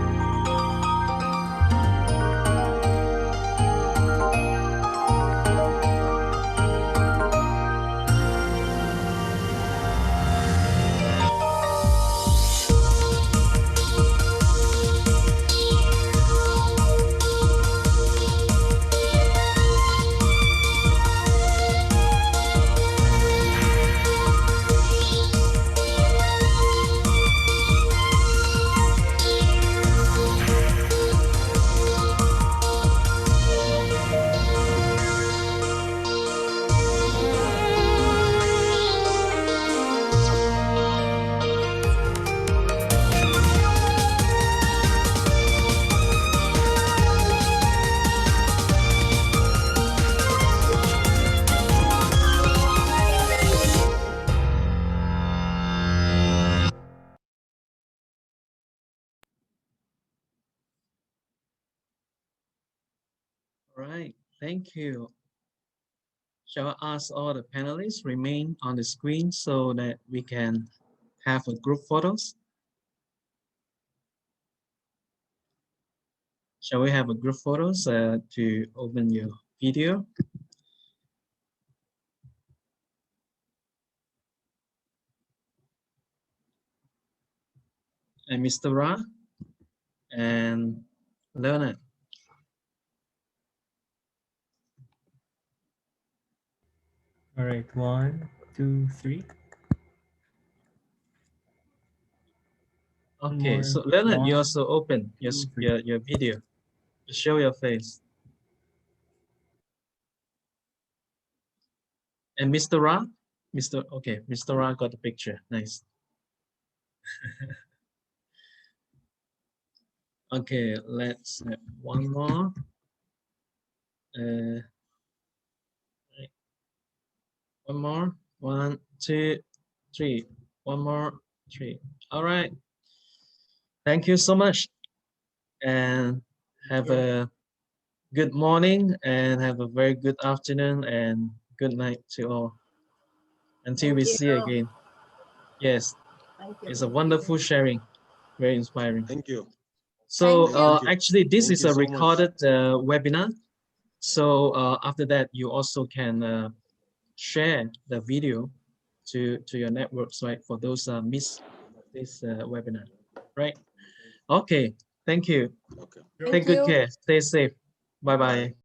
All right, thank you. Shall I ask all the panelists remain on the screen so that we can have a group photos? Shall we have a group photos to open your video? And Mr. Ra and Leonard. All right, 1, 2, 3. Okay, so Leonard, you also open your video. Show your face. And Mr. Ra, Mr. Ra got the picture. Nice. Okay, let's have one more. One more. 1, 2, 3. One more. 3. All right. Thank you so much, and have a good morning, and have a very good afternoon, and good night to all. Until we see again. Yes, it's a wonderful sharing, very inspiring. Thank you. So Thank you. actually, this Thank is you a so much. recorded webinar. So after that, you also can share the video to your networks, right? For those miss this webinar, right? Okay, thank you. Okay. Take good care. Stay safe. Bye bye.